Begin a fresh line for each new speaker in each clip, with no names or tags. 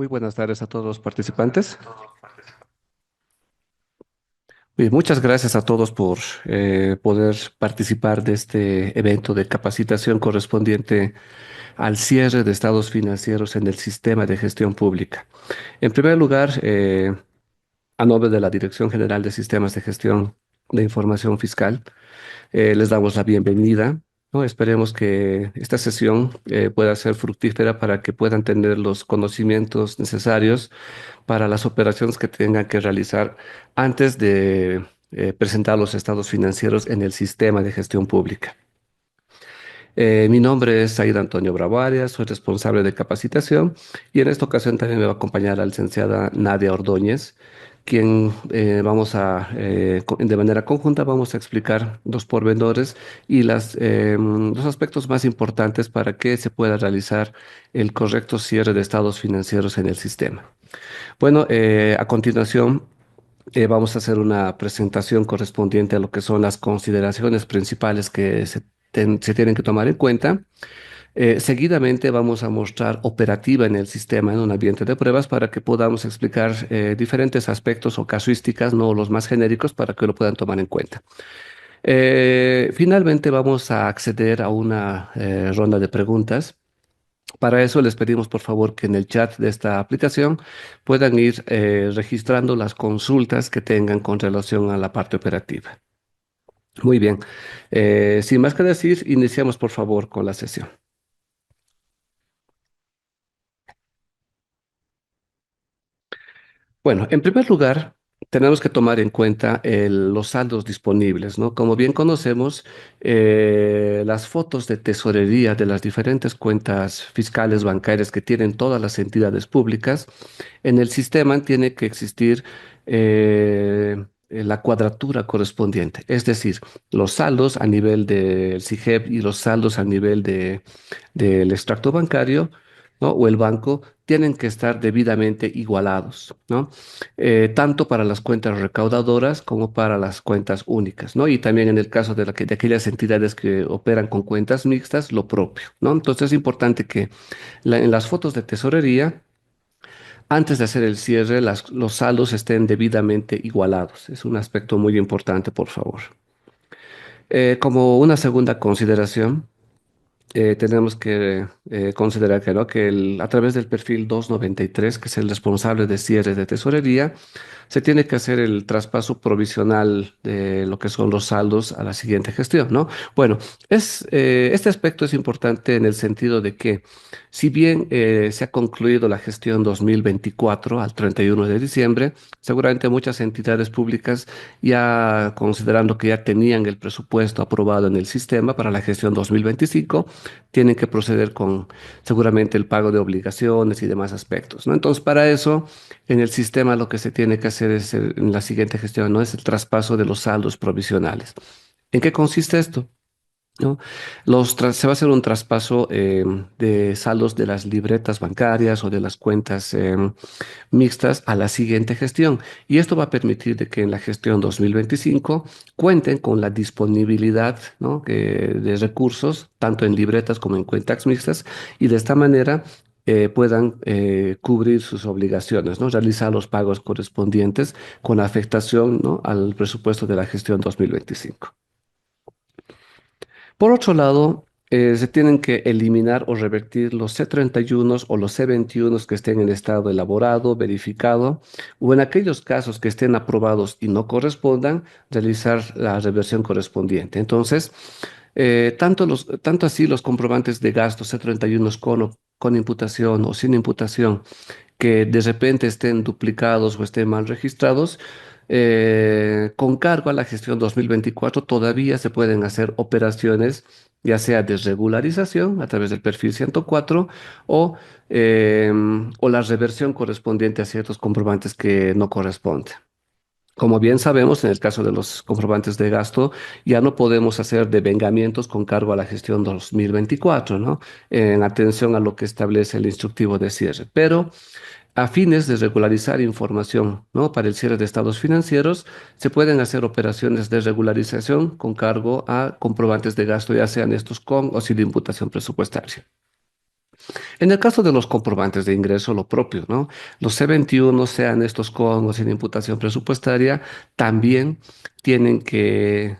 Muy buenas tardes a todos los participantes. Muchas gracias a todos por poder participar de este evento de capacitación correspondiente al cierre de estados financieros en el sistema de gestión pública. En primer lugar, a nombre de la Dirección General de Sistemas de Gestión de Información Fiscal, les damos la bienvenida, ¿no? Esperemos que esta sesión pueda ser fructífera para que puedan tener los conocimientos necesarios para las operaciones que tengan que realizar antes de presentar los estados financieros en el sistema de gestión pública. Mi nombre es Said Antonio Bravo Arias, soy responsable de capacitación y en esta ocasión también me va a acompañar la licenciada Nadia Ordóñez, quien de manera conjunta vamos a explicar los pormenores y los aspectos más importantes para que se pueda realizar el correcto cierre de estados financieros en el sistema. Bueno, a continuación vamos a hacer una presentación correspondiente a lo que son las consideraciones principales que se tienen que tomar en cuenta. Seguidamente vamos a mostrar operativa en el sistema en un ambiente de pruebas para que podamos explicar diferentes aspectos o casuísticas, no los más genéricos, para que lo puedan tomar en cuenta. Finalmente vamos a acceder a una ronda de preguntas. Para eso les pedimos por favor que en el chat de esta aplicación puedan ir registrando las consultas que tengan con relación a la parte operativa. Muy bien. Sin más que decir, iniciamos por favor con la sesión. Bueno, en primer lugar, tenemos que tomar en cuenta los saldos disponibles, ¿no? Como bien conocemos, las fotos de tesorería de las diferentes cuentas fiscales bancarias que tienen todas las entidades públicas, en el sistema tiene que existir la cuadratura correspondiente, es decir, los saldos a nivel del SIGEP y los saldos a nivel del extracto bancario, ¿no? O el banco tienen que estar debidamente igualados, ¿no? Tanto para las cuentas recaudadoras como para las cuentas únicas, ¿no? Y también en el caso de aquellas entidades que operan con cuentas mixtas, lo propio, ¿no? Entonces es importante que en las fotos de tesorería, antes de hacer el cierre, los saldos estén debidamente igualados. Es un aspecto muy importante, por favor. Como una segunda consideración, tenemos que considerar que, ¿no? A través del perfil 293, que es el responsable de cierre de tesorería, se tiene que hacer el traspaso provisional de lo que son los saldos a la siguiente gestión, ¿no? Bueno, este aspecto es importante en el sentido de que, si bien se ha concluido la gestión 2024 al 31 de diciembre, seguramente muchas entidades públicas ya considerando que ya tenían el presupuesto aprobado en el sistema para la gestión 2025, tienen que proceder con seguramente el pago de obligaciones y demás aspectos, ¿no? Entonces, para eso, en el sistema lo que se tiene que hacer es, en la siguiente gestión, ¿no? Es el traspaso de los saldos provisionales. ¿En qué consiste esto? ¿No? Se va a hacer un traspaso de saldos de las libretas bancarias o de las cuentas mixtas a la siguiente gestión. Y esto va a permitir de que en la gestión 2025 cuenten con la disponibilidad, ¿no? De recursos, tanto en libretas como en cuentas mixtas, y de esta manera puedan cubrir sus obligaciones, ¿no? Realizar los pagos correspondientes con afectación, ¿no? al presupuesto de la gestión 2025. Por otro lado, se tienen que eliminar o revertir los C31 o los C21 que estén en estado elaborado, verificado, o en aquellos casos que estén aprobados y no correspondan, realizar la reversión correspondiente. Entonces, tanto así los comprobantes de gastos C31 con imputación o sin imputación, que de repente estén duplicados o estén mal registrados, con cargo a la gestión 2024 todavía se pueden hacer operaciones, ya sea de regularización a través del perfil 104 o, o la reversión correspondiente a ciertos comprobantes que no corresponden. Como bien sabemos, en el caso de los comprobantes de gasto, ya no podemos hacer devengamientos con cargo a la gestión 2024, ¿no? En atención a lo que establece el instructivo de cierre. Pero a fines de regularizar información, ¿no? Para el cierre de estados financieros, se pueden hacer operaciones de regularización con cargo a comprobantes de gasto, ya sean estos con o sin imputación presupuestaria. En el caso de los comprobantes de ingreso, lo propio, ¿no? Los C21, sean estos con o sin imputación presupuestaria, también tienen que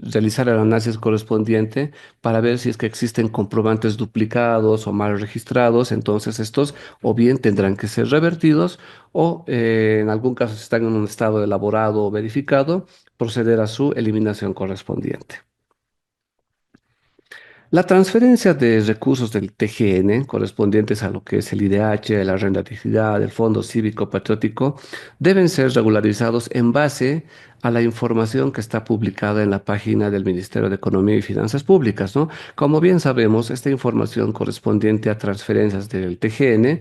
realizar el análisis correspondiente para ver si es que existen comprobantes duplicados o mal registrados. Entonces, estos o bien tendrán que ser revertidos o, en algún caso, si están en un estado elaborado o verificado, proceder a su eliminación correspondiente. La transferencia de recursos del TGN correspondientes a lo que es el IDH, la renta dignidad, el Fondo Cívico Patriótico, deben ser regularizados en base a la información que está publicada en la página del Ministerio de Economía y Finanzas Públicas, ¿no? Como bien sabemos, esta información correspondiente a transferencias del TGN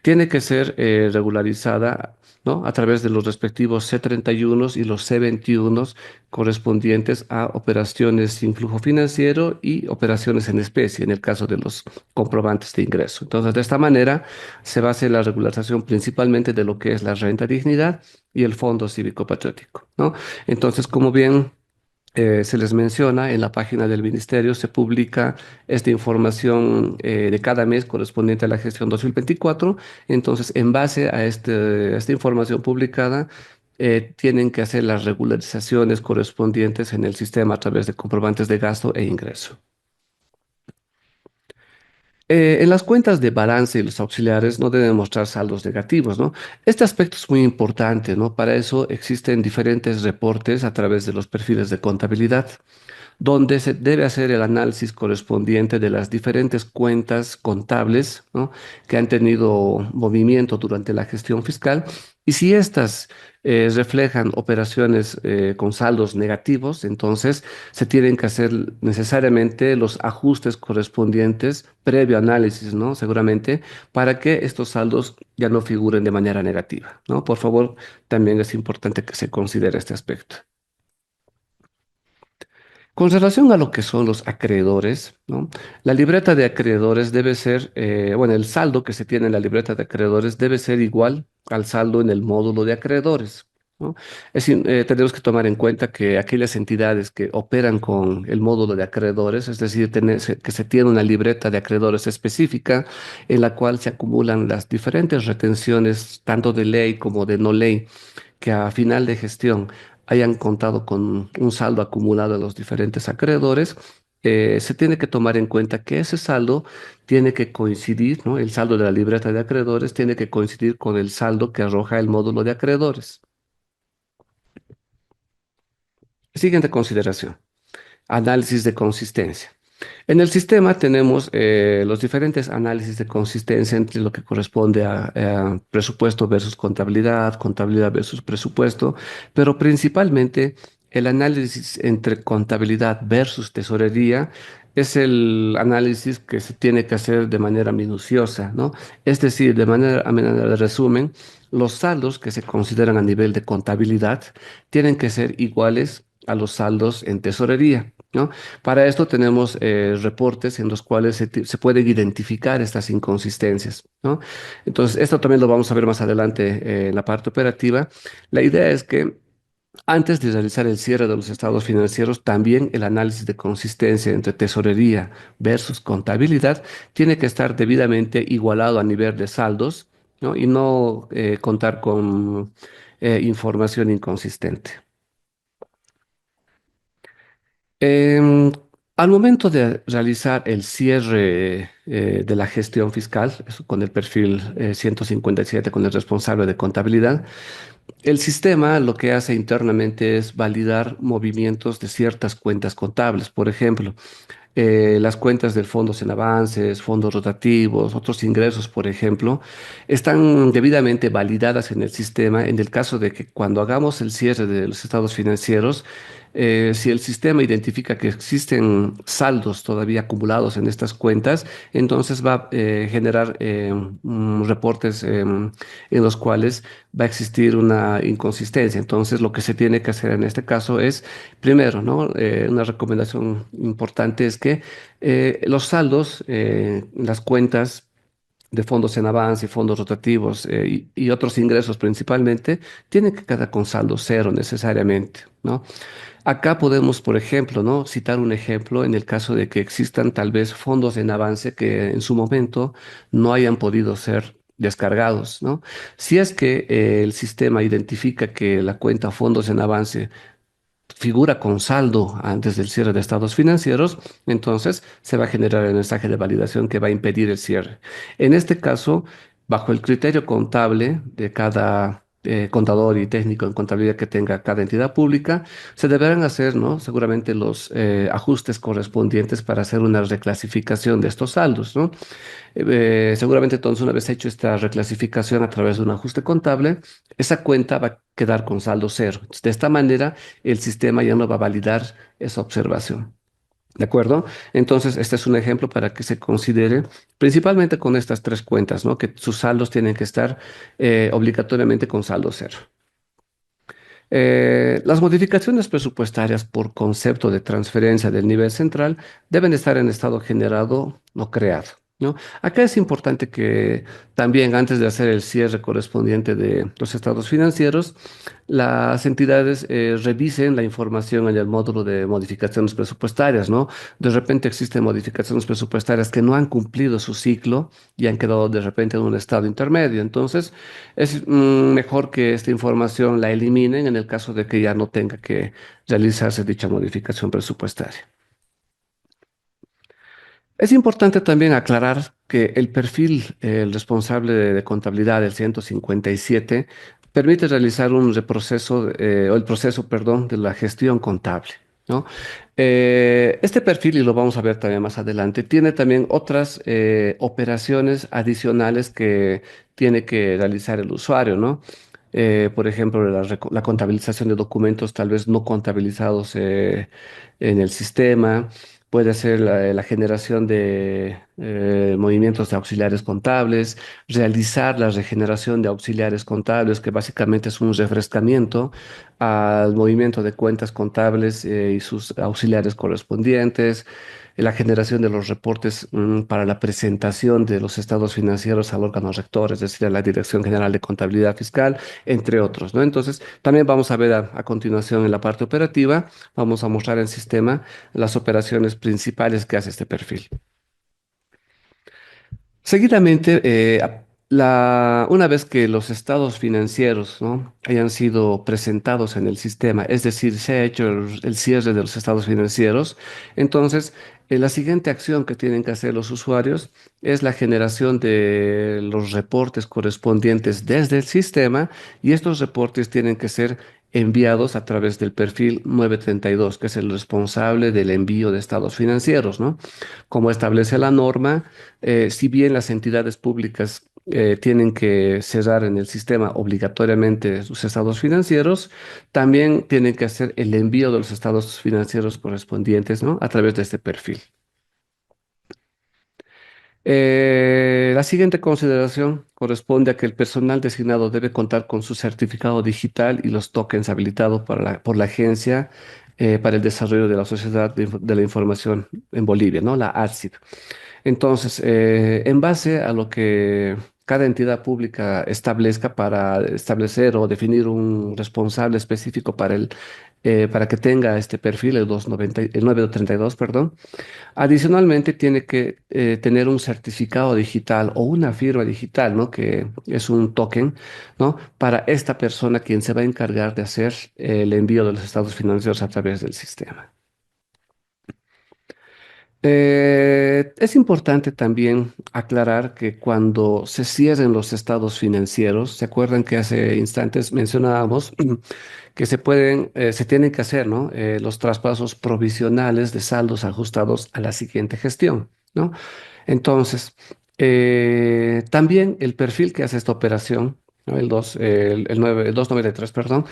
tiene que ser regularizada, ¿no? A través de los respectivos C31 y los C21 correspondientes a operaciones sin flujo financiero y operaciones en especie, en el caso de los comprobantes de ingreso. Entonces, de esta manera se va a hacer la regularización principalmente de lo que es la renta dignidad y el Fondo Cívico Patriótico, ¿no? Entonces, como bien se les menciona, en la página del ministerio se publica esta información de cada mes correspondiente a la gestión 2024. Entonces, en base a esta información publicada, tienen que hacer las regularizaciones correspondientes en el sistema a través de comprobantes de gasto e ingreso. En las cuentas de balance y los auxiliares no deben mostrar saldos negativos, ¿no? Este aspecto es muy importante, ¿no? Para eso existen diferentes reportes a través de los perfiles de contabilidad, donde se debe hacer el análisis correspondiente de las diferentes cuentas contables, ¿no? Que han tenido movimiento durante la gestión fiscal, y si éstas reflejan operaciones con saldos negativos, entonces se tienen que hacer necesariamente los ajustes correspondientes previo análisis, ¿no? Seguramente, para que estos saldos ya no figuren de manera negativa, ¿no? Por favor, también es importante que se considere este aspecto. Con relación a lo que son los acreedores, ¿no? La libreta de acreedores debe ser, bueno, el saldo que se tiene en la libreta de acreedores debe ser igual al saldo en el módulo de acreedores, ¿no? Tenemos que tomar en cuenta que aquellas entidades que operan con el módulo de acreedores, es decir, que se tiene una libreta de acreedores específica en la cual se acumulan las diferentes retenciones, tanto de ley como de no ley, que a final de gestión hayan contado con un saldo acumulado de los diferentes acreedores. Se tiene que tomar en cuenta que ese saldo tiene que coincidir, ¿no? El saldo de la libreta de acreedores tiene que coincidir con el saldo que arroja el módulo de acreedores. Siguiente consideración: análisis de consistencia. En el sistema tenemos los diferentes análisis de consistencia entre lo que corresponde a presupuesto versus contabilidad, contabilidad versus presupuesto, pero principalmente el análisis entre contabilidad versus tesorería es el análisis que se tiene que hacer de manera minuciosa, ¿no? Es decir, a manera de resumen, los saldos que se consideran a nivel de contabilidad tienen que ser iguales a los saldos en tesorería, ¿no? Para esto tenemos reportes en los cuales se pueden identificar estas inconsistencias, ¿no? Entonces, esto también lo vamos a ver más adelante en la parte operativa. La idea es que antes de realizar el cierre de los estados financieros, también el análisis de consistencia entre tesorería versus contabilidad tiene que estar debidamente igualado a nivel de saldos, ¿no? Y no contar con información inconsistente. Em, Al momento de realizar el cierre de la gestión fiscal, eso con el perfil 157, con el responsable de contabilidad, el sistema lo que hace internamente es validar movimientos de ciertas cuentas contables. Por ejemplo, las cuentas del fondos en avances, fondos rotativos, otros ingresos, por ejemplo, están debidamente validadas en el sistema en el caso de que cuando hagamos el cierre de los estados financieros, si el sistema identifica que existen saldos todavía acumulados en estas cuentas, entonces va a generar reportes en los cuales va a existir una inconsistencia. Entonces, lo que se tiene que hacer en este caso es, primero, ¿no? Una recomendación importante es que los saldos, las cuentas de fondos en avance, fondos rotativos y otros ingresos principalmente, tienen que quedar con saldo cero necesariamente, ¿no? Acá podemos, por ejemplo, ¿no? Citar un ejemplo en el caso de que existan tal vez fondos en avance que en su momento no hayan podido ser descargados, ¿no? Si es que el sistema identifica que la cuenta fondos en avance figura con saldo antes del cierre de estados financieros, entonces se va a generar el mensaje de validación que va a impedir el cierre. En este caso, bajo el criterio contable de cada contador y técnico en contabilidad que tenga cada entidad pública, se deberán hacer, ¿no? Seguramente los ajustes correspondientes para hacer una reclasificación de estos saldos, ¿no? Seguramente entonces una vez hecho esta reclasificación a través de un ajuste contable, esa cuenta va a quedar con saldo cero. Entonces, de esta manera, el sistema ya no va a validar esa observación. ¿De acuerdo? Entonces, este es un ejemplo para que se considere, principalmente con estas tres cuentas, ¿no? Que sus saldos tienen que estar obligatoriamente con saldo cero. Las modificaciones presupuestarias por concepto de transferencia del nivel central deben estar en estado generado o creado, ¿no? Acá es importante que también antes de hacer el cierre correspondiente de los estados financieros, las entidades revisen la información en el módulo de modificaciones presupuestarias, ¿no? De repente existen modificaciones presupuestarias que no han cumplido su ciclo y han quedado de repente en un estado intermedio. Entonces, es mejor que esta información la eliminen en el caso de que ya no tenga que realizarse dicha modificación presupuestaria. Es importante también aclarar que el perfil, el responsable de contabilidad del 157, permite realizar un reproceso, o el proceso, perdón, de la gestión contable, ¿no? Este perfil, y lo vamos a ver también más adelante, tiene también otras operaciones adicionales que tiene que realizar el usuario, ¿no? Por ejemplo, la contabilización de documentos tal vez no contabilizados en el sistema. Puede ser la generación de movimientos de auxiliares contables, realizar la regeneración de auxiliares contables, que básicamente es un refrescamiento al movimiento de cuentas contables y sus auxiliares correspondientes, la generación de los reportes para la presentación de los estados financieros al órgano rector, es decir, a la Dirección General de Contabilidad Fiscal, entre otros, ¿no? Entonces, también vamos a ver a continuación en la parte operativa, vamos a mostrar en sistema las operaciones principales que hace este perfil. Seguidamente, una vez que los estados financieros, ¿no? hayan sido presentados en el sistema, es decir, se ha hecho el cierre de los estados financieros, entonces la siguiente acción que tienen que hacer los usuarios es la generación de los reportes correspondientes desde el sistema y estos reportes tienen que ser enviados a través del perfil 932, que es el responsable del envío de estados financieros, ¿no? Como establece la norma, si bien las entidades públicas tienen que cerrar en el sistema obligatoriamente sus estados financieros, también tienen que hacer el envío de los estados financieros correspondientes, ¿no? A través de este perfil. La siguiente consideración corresponde a que el personal designado debe contar con su certificado digital y los tokens habilitados por la Agencia para el Desarrollo de la Sociedad de la Información en Bolivia, ¿no? La ARCID. Entonces, en base a lo que cada entidad pública establezca para establecer o definir un responsable específico para que tenga este perfil, el 932, perdón, adicionalmente tiene que tener un certificado digital o una firma digital, ¿no? Que es un token, ¿no? Para esta persona quien se va a encargar de hacer el envío de los estados financieros a través del sistema. Es importante también aclarar que cuando se cierren los estados financieros, ¿se acuerdan que hace instantes mencionábamos que se tienen que hacer, ¿no? Los traspasos provisionales de saldos ajustados a la siguiente gestión, ¿no? Entonces, también el perfil que hace esta operación, ¿no? El 293, perdón,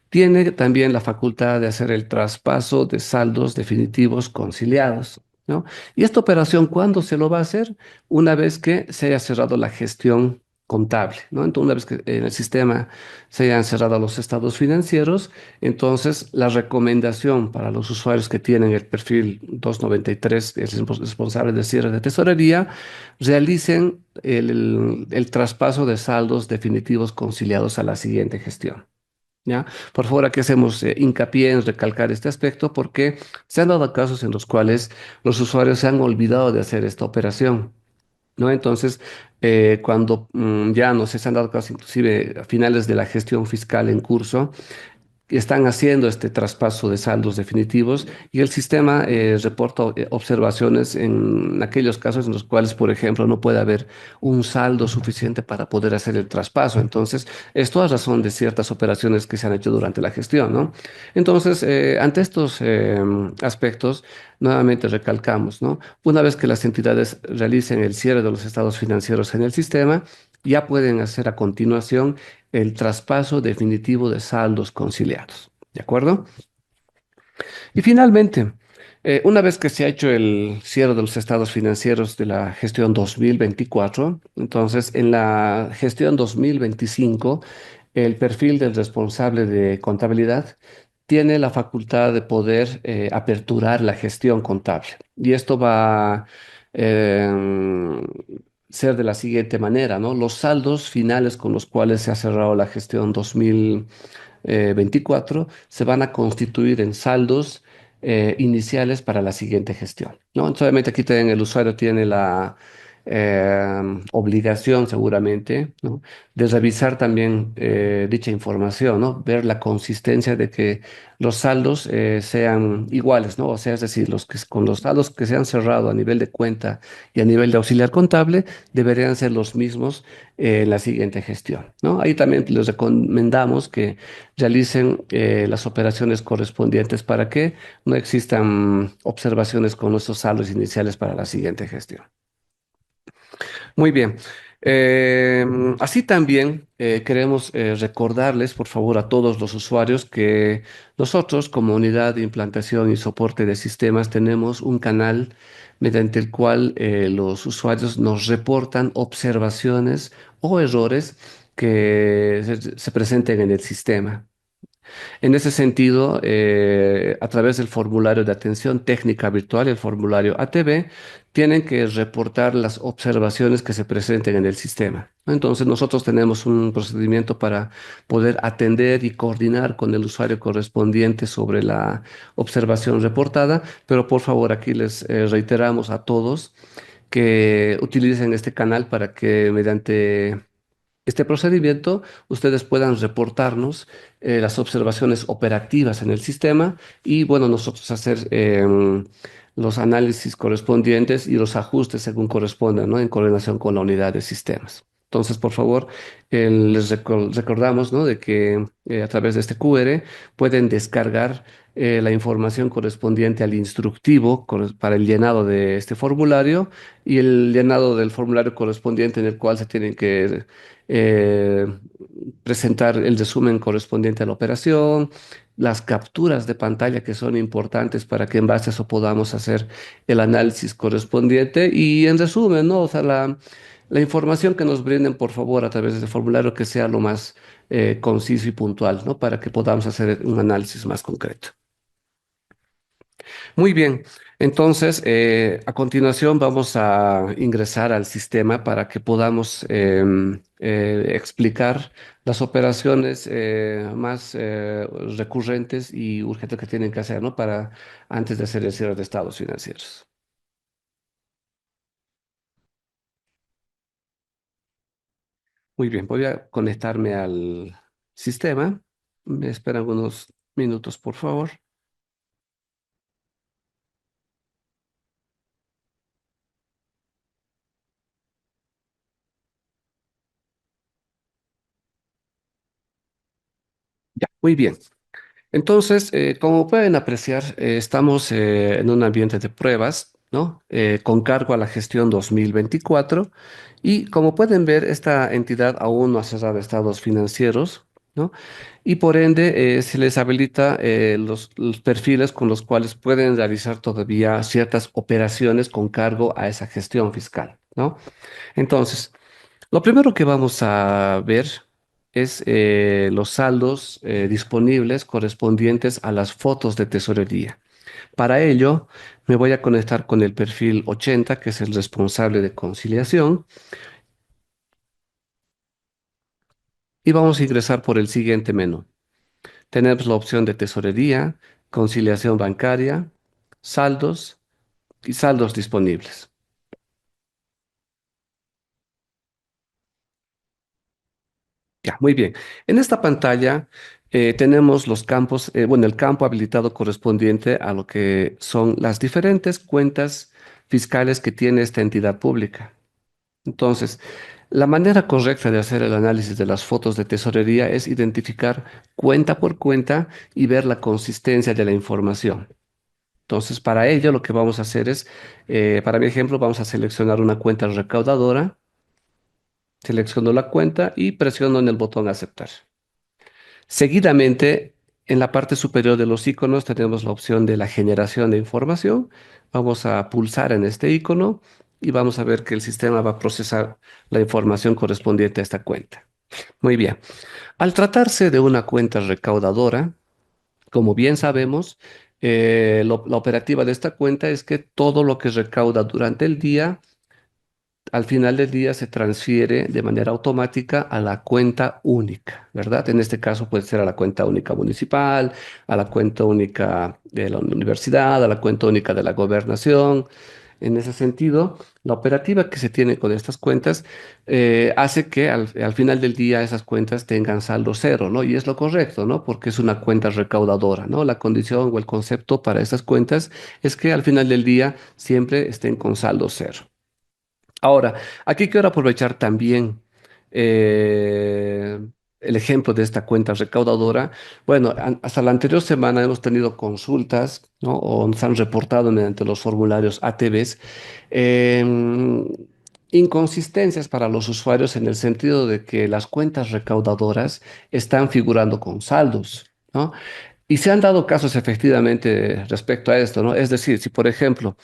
tiene también la facultad de hacer el traspaso de saldos definitivos conciliados, ¿no? Y esta operación, ¿cuándo se lo va a hacer? Una vez que se haya cerrado la gestión. contable, ¿no? Entonces, una vez que en el sistema se hayan cerrado los estados financieros, entonces la recomendación para los usuarios que tienen el perfil 293, que es el responsable de cierre de tesorería, realicen el traspaso de saldos definitivos conciliados a la siguiente gestión. ¿Ya? Por favor, aquí hacemos hincapié en recalcar este aspecto porque se han dado casos en los cuales los usuarios se han olvidado de hacer esta operación. ¿No? Entonces, cuando ya no se han dado casos, inclusive a finales de la gestión fiscal en curso, están haciendo este traspaso de saldos definitivos y el sistema reporta observaciones en aquellos casos en los cuales, por ejemplo, no puede haber un saldo suficiente para poder hacer el traspaso. Entonces, esto a razón de ciertas operaciones que se han hecho durante la gestión, ¿no? Entonces, ante estos aspectos, nuevamente recalcamos, ¿no? Una vez que las entidades realicen el cierre de los estados financieros en el sistema, ya pueden hacer a continuación el traspaso definitivo de saldos conciliados. ¿De acuerdo? Y finalmente, una vez que se ha hecho el cierre de los estados financieros de la gestión 2024, entonces en la gestión 2025, el perfil del responsable de contabilidad tiene la facultad de poder aperturar la gestión contable. Y esto va a ser de la siguiente manera, ¿no? Los saldos finales con los cuales se ha cerrado la gestión 2024 se van a constituir en saldos iniciales para la siguiente gestión, ¿no? Entonces, obviamente aquí también el usuario tiene la obligación seguramente, ¿no? De revisar también dicha información, ¿no? Ver la consistencia de que los saldos sean iguales, ¿no? O sea, es decir, con los saldos que se han cerrado a nivel de cuenta y a nivel de auxiliar contable deberían ser los mismos en la siguiente gestión, ¿no? Ahí también les recomendamos que realicen las operaciones correspondientes para que no existan observaciones con nuestros saldos iniciales para la siguiente gestión. Muy bien. Eh, Así también queremos recordarles, por favor, a todos los usuarios que nosotros, como unidad de implantación y soporte de sistemas, tenemos un canal mediante el cual los usuarios nos reportan observaciones o errores que se presenten en el sistema. En ese sentido, a través del formulario de atención técnica virtual, el formulario ATV, tienen que reportar las observaciones que se presenten en el sistema, ¿no? Entonces, nosotros tenemos un procedimiento para poder atender y coordinar con el usuario correspondiente sobre la observación reportada, pero por favor, aquí les reiteramos a todos que utilicen este canal para que mediante este procedimiento, ustedes puedan reportarnos las observaciones operativas en el sistema y, bueno, nosotros hacer los análisis correspondientes y los ajustes según correspondan, ¿no? En coordinación con la unidad de sistemas. Entonces, por favor, les recordamos, ¿no? De que a través de este QR pueden descargar la información correspondiente al instructivo para el llenado de este formulario y el llenado del formulario correspondiente en el cual se tienen que eh, presentar el resumen correspondiente a la operación, las capturas de pantalla que son importantes para que en base a eso podamos hacer el análisis correspondiente y en resumen, ¿no? O sea, la información que nos brinden, por favor, a través de este formulario que sea lo más conciso y puntual, ¿no? Para que podamos hacer un análisis más concreto. Muy bien, entonces a continuación vamos a ingresar al sistema para que podamos explicar las operaciones más recurrentes y urgentes que tienen que hacer, ¿no? Para antes de hacer el cierre de estados financieros. Muy bien, voy a conectarme al sistema. Me esperan unos minutos, por favor. Ya, muy bien. Entonces, como pueden apreciar, estamos en un ambiente de pruebas, ¿no? Con cargo a la gestión 2024 y como pueden ver, esta entidad aún no ha cerrado estados financieros, ¿no? Y por ende, se les habilita los perfiles con los cuales pueden realizar todavía ciertas operaciones con cargo a esa gestión fiscal, ¿no? Entonces, Lo primero que vamos a ver es los saldos disponibles correspondientes a las fotos de tesorería. Para ello, me voy a conectar con el perfil 80, que es el responsable de conciliación, y vamos a ingresar por el siguiente menú. Tenemos la opción de tesorería, conciliación bancaria, saldos y saldos disponibles. Ya, muy bien. En esta pantalla tenemos los campos, bueno, el campo habilitado correspondiente a lo que son las diferentes cuentas fiscales que tiene esta entidad pública. Entonces, la manera correcta de hacer el análisis de las fotos de tesorería es identificar cuenta por cuenta y ver la consistencia de la información. Entonces, para ello, lo que vamos a hacer es, para mi ejemplo, vamos a seleccionar una cuenta recaudadora, selecciono la cuenta y presiono en el botón aceptar. Seguidamente, en la parte superior de los iconos tenemos la opción de la generación de información. Vamos a pulsar en este icono y vamos a ver que el sistema va a procesar la información correspondiente a esta cuenta. Muy bien. Al tratarse de una cuenta recaudadora, como bien sabemos, la operativa de esta cuenta es que todo lo que recauda durante el día al final del día se transfiere de manera automática a la cuenta única, ¿verdad? En este caso puede ser a la cuenta única municipal, a la cuenta única de la universidad, a la cuenta única de la gobernación. En ese sentido, la operativa que se tiene con estas cuentas hace que al final del día esas cuentas tengan saldo cero, ¿no? Y es lo correcto, ¿no? Porque es una cuenta recaudadora, ¿no? La condición o el concepto para estas cuentas es que al final del día siempre estén con saldo cero. Ahora, aquí quiero aprovechar también eh, el ejemplo de esta cuenta recaudadora. Bueno, hasta la anterior semana hemos tenido consultas, ¿no? O nos han reportado mediante los formularios ATVs em, inconsistencias para los usuarios en el sentido de que las cuentas recaudadoras están figurando con saldos, ¿no? Y se han dado casos efectivamente respecto a esto, ¿no? Es decir, si por ejemplo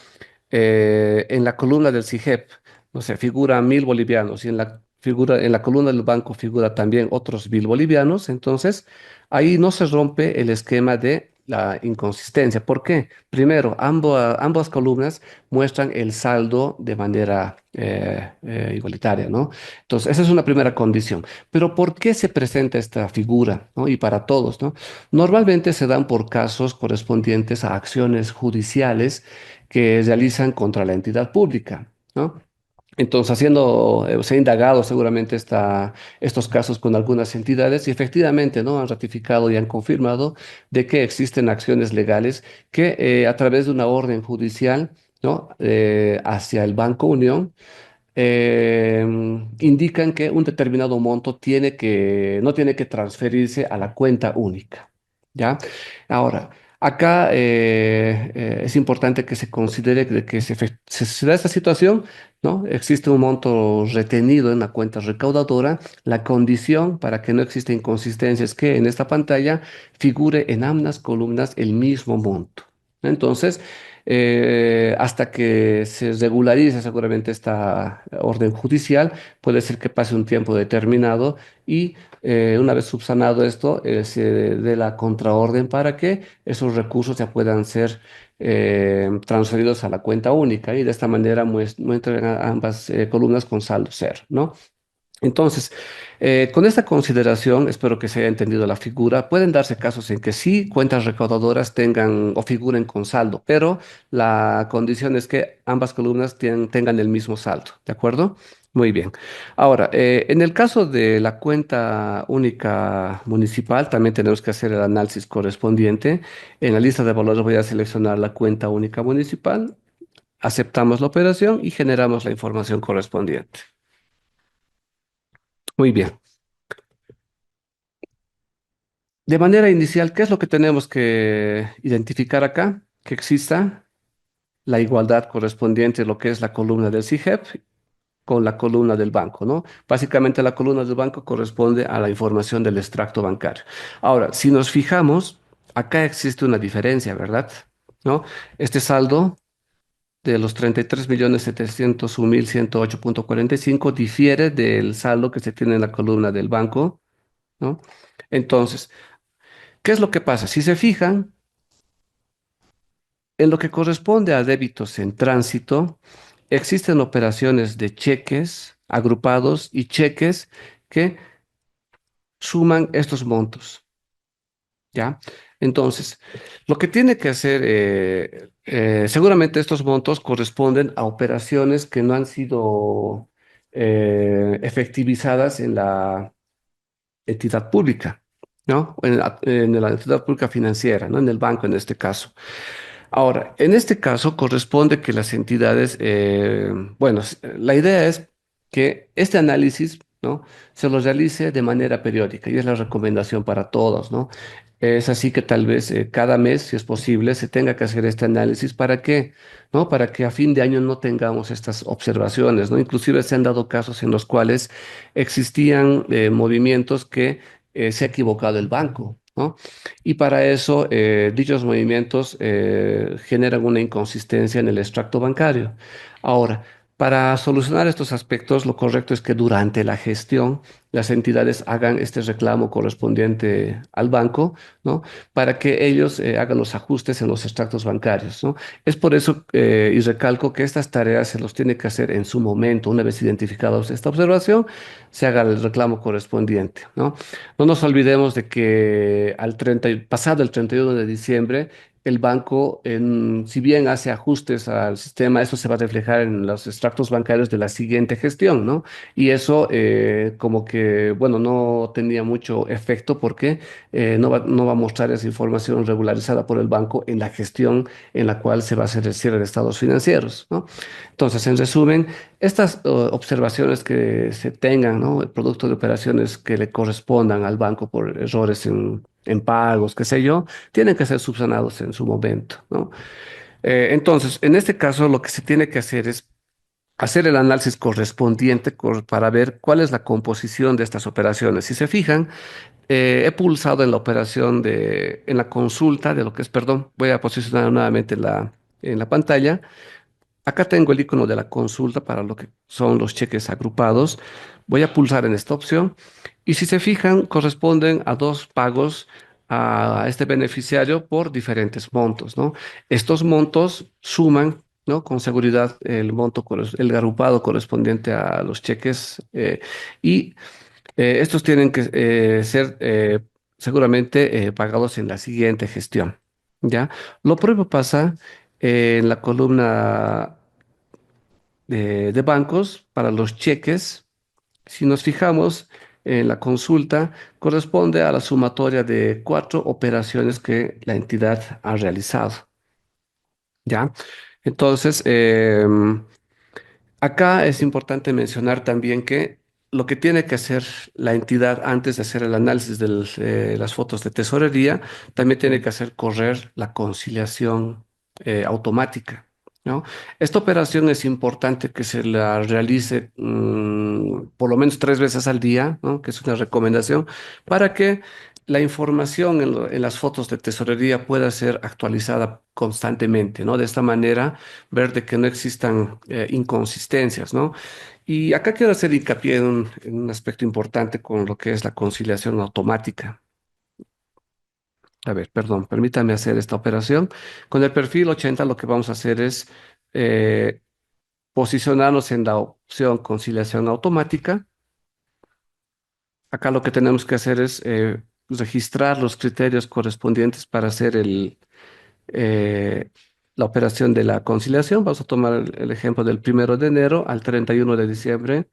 en la columna del CIGEP, no sé, figura 1.000 bolivianos y en la columna del banco figura también otros 1.000 bolivianos, entonces ahí no se rompe el esquema de la inconsistencia. ¿Por qué? Primero, ambas columnas muestran el saldo de manera igualitaria, ¿no? Entonces, esa es una primera condición. Pero ¿por qué se presenta esta figura, ¿no? Y para todos, ¿no? Normalmente se dan por casos correspondientes a acciones judiciales que realizan contra la entidad pública, ¿no? Entonces, se ha indagado seguramente estos casos con algunas entidades y efectivamente, ¿no? Han ratificado y han confirmado de que existen acciones legales que a través de una orden judicial, ¿no? Hacia el Banco Unión, eh, indican que un determinado monto no tiene que transferirse a la cuenta única. ¿Ya? Ahora, acá es importante que se considere de que se da esta situación, ¿no? Existe un monto retenido en la cuenta recaudadora. La condición para que no exista inconsistencia es que en esta pantalla figure en ambas columnas el mismo monto. Entonces, hasta que se regularice seguramente esta orden judicial, puede ser que pase un tiempo determinado y una vez subsanado esto, se dé la contraorden para que esos recursos ya puedan ser transferidos a la cuenta única y de esta manera muestran ambas columnas con saldo cero, ¿no? Entonces, con esta consideración, espero que se haya entendido la figura. Pueden darse casos en que sí cuentas recaudadoras tengan o figuren con saldo, pero la condición es que ambas columnas tengan el mismo saldo, ¿de acuerdo? Muy bien. Ahora, en el caso de la cuenta única municipal, también tenemos que hacer el análisis correspondiente. En la lista de valores voy a seleccionar la cuenta única municipal, aceptamos la operación y generamos la información correspondiente. Muy bien. De manera inicial, ¿qué es lo que tenemos que identificar acá? Que exista la igualdad correspondiente a lo que es la columna del CIGEP con la columna del banco, ¿no? Básicamente la columna del banco corresponde a la información del extracto bancario. Ahora, si nos fijamos, acá existe una diferencia, ¿verdad? ¿No? Este saldo de los 33.701.108.45 difiere del saldo que se tiene en la columna del banco, ¿no? Entonces, ¿qué es lo que pasa? Si se fijan, en lo que corresponde a débitos en tránsito, existen operaciones de cheques agrupados y cheques que suman estos montos, ¿ya? Entonces, lo que tiene que hacer, seguramente estos montos corresponden a operaciones que no han sido efectivizadas en la entidad pública, ¿no? En la entidad pública financiera, ¿no? En el banco en este caso. Ahora, en este caso corresponde que las entidades, bueno, la idea es que este análisis, ¿no? Se lo realice de manera periódica y es la recomendación para todos, ¿no? Es así que tal vez cada mes, si es posible, se tenga que hacer este análisis. ¿Para qué? ¿No? Para que a fin de año no tengamos estas observaciones, ¿no? Inclusive se han dado casos en los cuales existían movimientos que se ha equivocado el banco, ¿no? Y para eso, dichos movimientos generan una inconsistencia en el extracto bancario. Ahora, para solucionar estos aspectos, lo correcto es que durante la gestión las entidades hagan este reclamo correspondiente al banco, ¿no? Para que ellos hagan los ajustes en los extractos bancarios, ¿no? Es por eso, y recalco que estas tareas se los tiene que hacer en su momento, una vez identificados esta observación, se haga el reclamo correspondiente, ¿no? No nos olvidemos de que pasado el 31 de diciembre, el banco, si bien hace ajustes al sistema, eso se va a reflejar en los extractos bancarios de la siguiente gestión, ¿no? Y eso como que, bueno, no tenía mucho efecto porque no va a mostrar esa información regularizada por el banco en la gestión en la cual se va a hacer el cierre de estados financieros, ¿no? Entonces, en resumen, estas observaciones que se tengan, ¿no? El producto de operaciones que le correspondan al banco por errores en pagos, qué sé yo, tienen que ser subsanados en su momento, ¿no? Entonces, en este caso, lo que se tiene que hacer es hacer el análisis correspondiente para ver cuál es la composición de estas operaciones. Si se fijan, he pulsado en la operación en la consulta de lo que es, perdón, voy a posicionar nuevamente en la pantalla. Acá tengo el icono de la consulta para lo que son los cheques agrupados. Voy a pulsar en esta opción y si se fijan, corresponden a dos pagos a este beneficiario por diferentes montos, ¿no? Estos montos suman, ¿no? Con seguridad el el agrupado correspondiente a los cheques y estos tienen que ser seguramente pagados en la siguiente gestión, ¿ya? Lo propio pasa en la columna de bancos para los cheques. Si nos fijamos en la consulta, corresponde a la sumatoria de cuatro operaciones que la entidad ha realizado, ¿ya? Entonces, acá es importante mencionar también que lo que tiene que hacer la entidad antes de hacer el análisis de las fotos de tesorería, también tiene que hacer correr la conciliación automática, ¿no? Esta operación es importante que se la realice por lo menos 3 veces al día, ¿no? Que es una recomendación, para que la información en las fotos de tesorería pueda ser actualizada constantemente, ¿no? De esta manera ver de que no existan inconsistencias, ¿no? Y acá quiero hacer hincapié en un aspecto importante con lo que es la conciliación automática. A ver, perdón, permítame hacer esta operación. Con el perfil 80 lo que vamos a hacer es eh, posicionarnos en la opción conciliación automática. Acá lo que tenemos que hacer es registrar los criterios correspondientes para hacer eh, la operación de la conciliación. Vamos a tomar el ejemplo del 1 de enero al 31 de diciembre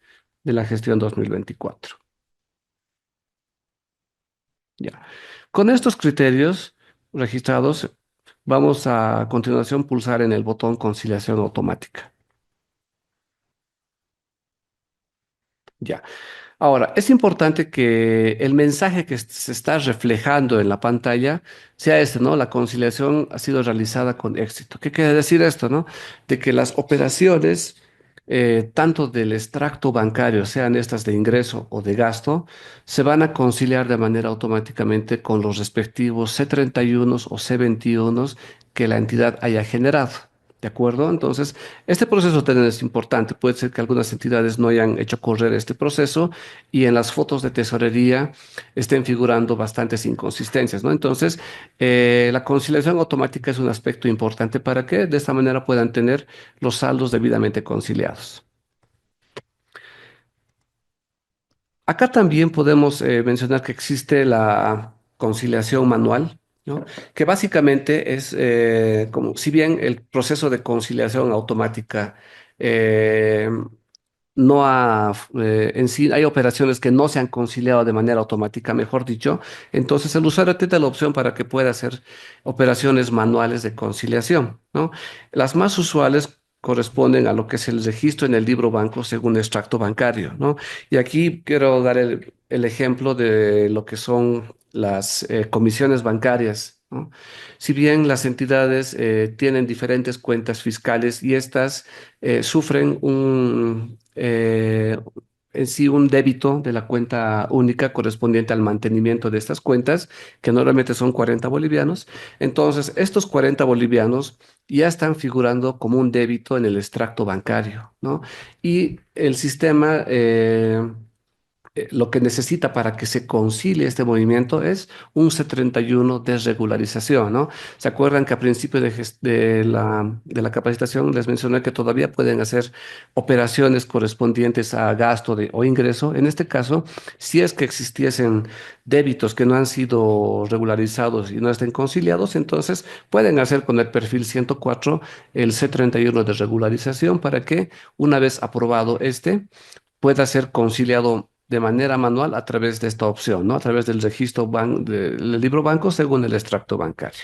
de la gestión 2024. Ya. Con estos criterios registrados, vamos a continuación pulsar en el botón conciliación automática. Ya. Ahora, es importante que el mensaje que se está reflejando en la pantalla sea este, ¿no? La conciliación ha sido realizada con éxito. ¿Qué quiere decir esto, no? De que las operaciones, tanto del extracto bancario, sean estas de ingreso o de gasto, se van a conciliar de manera automáticamente con los respectivos C31 o C21 que la entidad haya generado. ¿De acuerdo? Entonces, este proceso también es importante. Puede ser que algunas entidades no hayan hecho correr este proceso y en las fotos de tesorería estén figurando bastantes inconsistencias, ¿no? Entonces, la conciliación automática es un aspecto importante para que de esta manera puedan tener los saldos debidamente conciliados. Acá también podemos mencionar que existe la conciliación manual, ¿no? Que básicamente es como, si bien el proceso de conciliación automática eh, no ha, en sí hay operaciones que no se han conciliado de manera automática, mejor dicho, entonces el usuario tiene la opción para que pueda hacer operaciones manuales de conciliación, ¿no? Las más usuales corresponden a lo que es el registro en el libro banco según extracto bancario, ¿no? Y aquí quiero dar el ejemplo de lo que son las comisiones bancarias, ¿no? Si bien las entidades tienen diferentes cuentas fiscales y estas sufren en sí un débito de la cuenta única correspondiente al mantenimiento de estas cuentas, que normalmente son 40 bolivianos. Entonces, estos 40 bolivianos ya están figurando como un débito en el extracto bancario, ¿no? Y el sistema lo que necesita para que se concilie este movimiento es un C31 de regularización, ¿no? ¿Se acuerdan que a principio de la capacitación les mencioné que todavía pueden hacer operaciones correspondientes a gasto o ingreso? En este caso, si es que existiesen débitos que no han sido regularizados y no estén conciliados, entonces pueden hacer con el perfil 104 el C31 de regularización para que una vez aprobado pueda ser conciliado de manera manual a través de esta opción, ¿no? A través del registro del libro banco según el extracto bancario.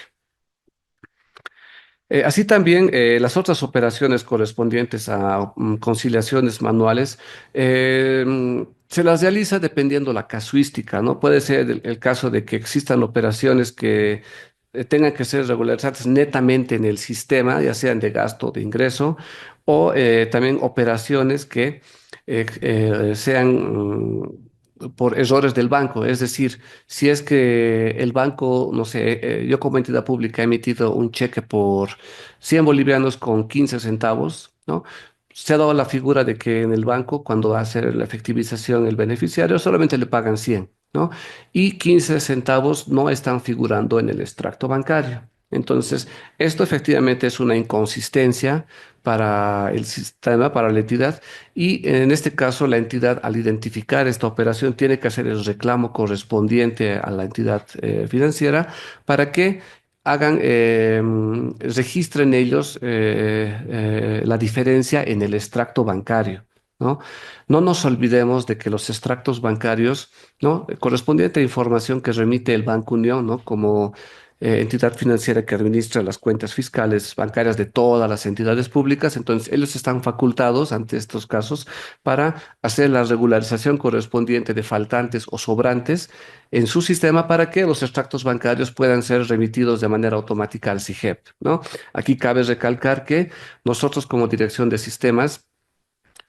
Así también las otras operaciones correspondientes a conciliaciones manuales se las realiza dependiendo la casuística, ¿no? Puede ser el caso de que existan operaciones que tengan que ser regularizadas netamente en el sistema, ya sean de gasto o de ingreso, o también operaciones que sean por errores del banco. Es decir, si es que el banco, no sé, yo como entidad pública he emitido un cheque por 100 bolivianos con 15 centavos, ¿no? Se ha dado la figura de que en el banco, cuando va a hacer la efectivización el beneficiario, solamente le pagan 100, ¿no? Y 15 centavos no están figurando en el extracto bancario. Entonces, esto efectivamente es una inconsistencia para el sistema, para la entidad, y en este caso la entidad al identificar esta operación tiene que hacer el reclamo correspondiente a la entidad financiera para que hagan, registren ellos la diferencia en el extracto bancario, ¿no? No nos olvidemos de que los extractos bancarios, ¿no? Correspondiente a información que remite el Banco Unión, ¿no? Como entidad financiera que administra las cuentas fiscales bancarias de todas las entidades públicas, entonces ellos están facultados ante estos casos para hacer la regularización correspondiente de faltantes o sobrantes en su sistema para que los extractos bancarios puedan ser remitidos de manera automática al SIGEP, ¿no? Aquí cabe recalcar que nosotros como Dirección de Sistemas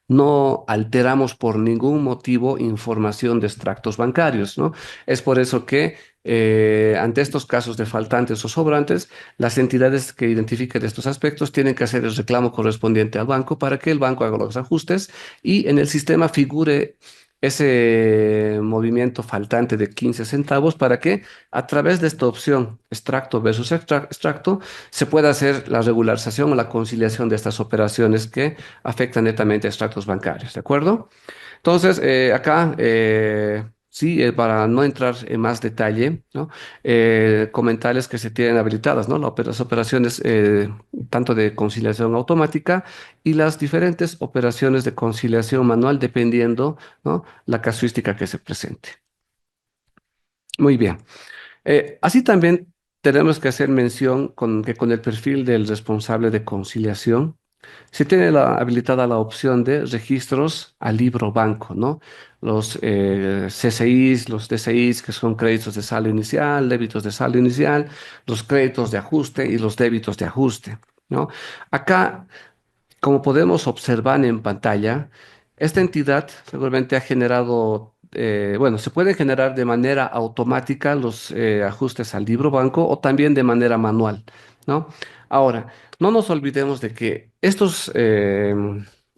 no alteramos por ningún motivo información de extractos bancarios, ¿no? Es por eso que ante estos casos de faltantes o sobrantes, las entidades que identifiquen estos aspectos tienen que hacer el reclamo correspondiente al banco para que el banco haga los ajustes y en el sistema figure ese movimiento faltante de 15 centavos para que a través de esta opción extracto versus extracto se pueda hacer la regularización o la conciliación de estas operaciones que afectan netamente a extractos bancarios, ¿de acuerdo? Entonces, acá, sí, para no entrar en más detalle, ¿no? Comentarles que se tienen habilitadas, ¿no? Las operaciones tanto de conciliación automática y las diferentes operaciones de conciliación manual dependiendo, ¿no? La casuística que se presente. Muy bien. Así también tenemos que hacer mención que con el perfil del responsable de conciliación se tiene habilitada la opción de registros al libro banco, ¿no? Los CCIs, los DCIs, que son créditos de saldo inicial, débitos de saldo inicial, los créditos de ajuste y los débitos de ajuste, ¿no? Acá como podemos observar en pantalla, esta entidad seguramente ha generado, bueno, se pueden generar de manera automática los ajustes al libro banco o también de manera manual. ¿no? Ahora, no nos olvidemos de que estos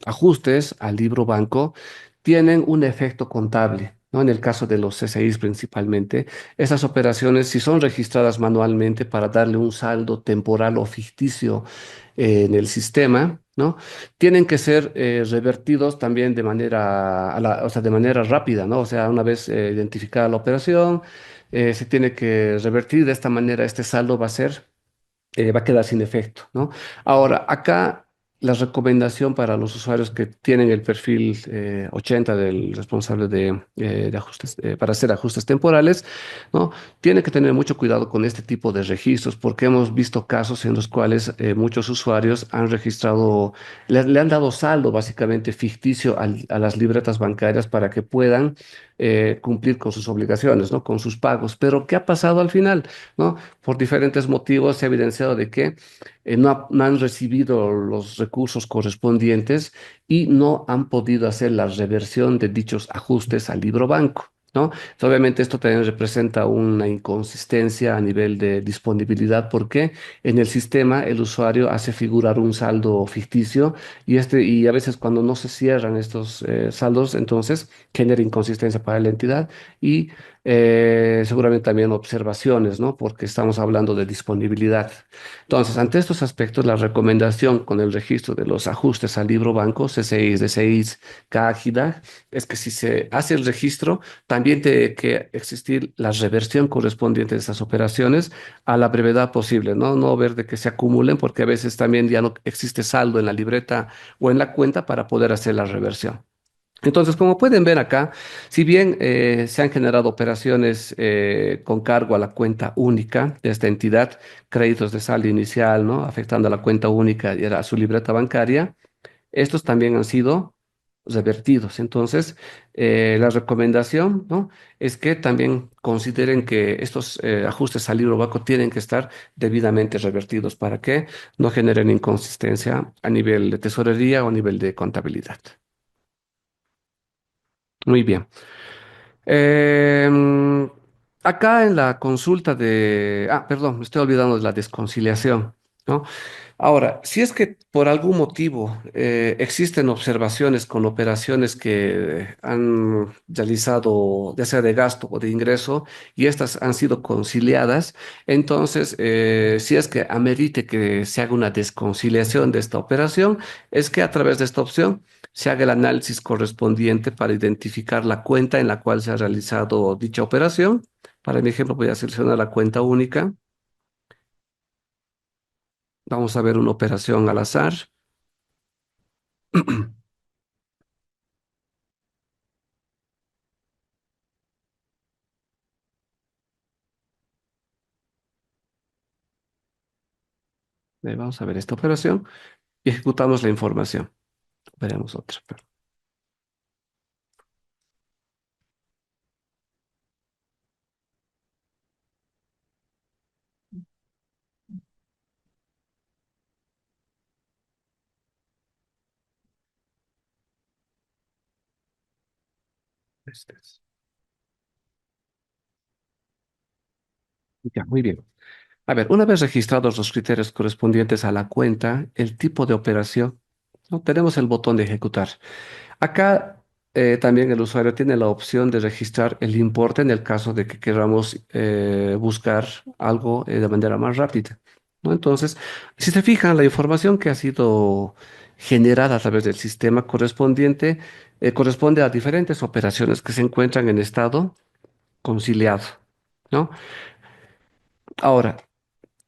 ajustes al libro banco tienen un efecto contable, ¿no? En el caso de los CCIs principalmente, esas operaciones, si son registradas manualmente para darle un saldo temporal o ficticio en el sistema, ¿no? Tienen que ser revertidos también de manera, o sea, de manera rápida, ¿no? O sea, una vez identificada la operación, se tiene que revertir de esta manera, este saldo va a quedar sin efecto, ¿no? Ahora, acá la recomendación para los usuarios que tienen el perfil 80 del responsable de ajustes, para hacer ajustes temporales, ¿no? Tiene que tener mucho cuidado con este tipo de registros, porque hemos visto casos en los cuales muchos usuarios han registrado, le han dado saldo básicamente ficticio a las libretas bancarias para que puedan cumplir con sus obligaciones, ¿no? Con sus pagos. Pero, ¿qué ha pasado al final? ¿No? Por diferentes motivos se ha evidenciado de que no han recibido los recursos correspondientes y no han podido hacer la reversión de dichos ajustes al libro banco, ¿no? Entonces, obviamente esto también representa una inconsistencia a nivel de disponibilidad porque en el sistema el usuario hace figurar un saldo ficticio y a veces cuando no se cierran estos saldos, entonces genera inconsistencia para la entidad y seguramente también observaciones, ¿no? Porque estamos hablando de disponibilidad. Entonces, ante estos aspectos, la recomendación con el registro de los ajustes al libro banco, CCIs, DCIs, CAGIDA, es que si se hace el registro, también tiene que existir la reversión correspondiente de esas operaciones a la brevedad posible, ¿no? No ver de que se acumulen, porque a veces también ya no existe saldo en la libreta o en la cuenta para poder hacer la reversión. Entonces, como pueden ver acá, si bien se han generado operaciones con cargo a la cuenta única de esta entidad, créditos de saldo inicial, ¿no? Afectando a la cuenta única y a su libreta bancaria, estos también han sido revertidos. Entonces, la recomendación, ¿no? Es que también consideren que estos ajustes al libro banco tienen que estar debidamente revertidos para que no generen inconsistencia a nivel de tesorería o a nivel de contabilidad. Muy bien. Em, Acá en la consulta perdón, me estoy olvidando de la desconciliación, ¿no? Ahora, si es que por algún motivo existen observaciones con operaciones que han realizado, ya sea de gasto o de ingreso, y estas han sido conciliadas, entonces, si es que amerite que se haga una desconciliación de esta operación, es que a través de esta opción se haga el análisis correspondiente para identificar la cuenta en la cual se ha realizado dicha operación. Para mi ejemplo, voy a seleccionar la cuenta única. Vamos a ver una operación al azar. Vamos a ver esta operación y ejecutamos la información. Veremos otra. Este es. Ya, muy bien. A ver, una vez registrados los criterios correspondientes a la cuenta, el tipo de operación, ¿no? Tenemos el botón de ejecutar. Acá también el usuario tiene la opción de registrar el importe en el caso de que queramos buscar algo de manera más rápida, ¿no? Entonces, si se fijan, la información que ha sido generada a través del sistema correspondiente corresponde a diferentes operaciones que se encuentran en estado conciliado, ¿no? Ahora,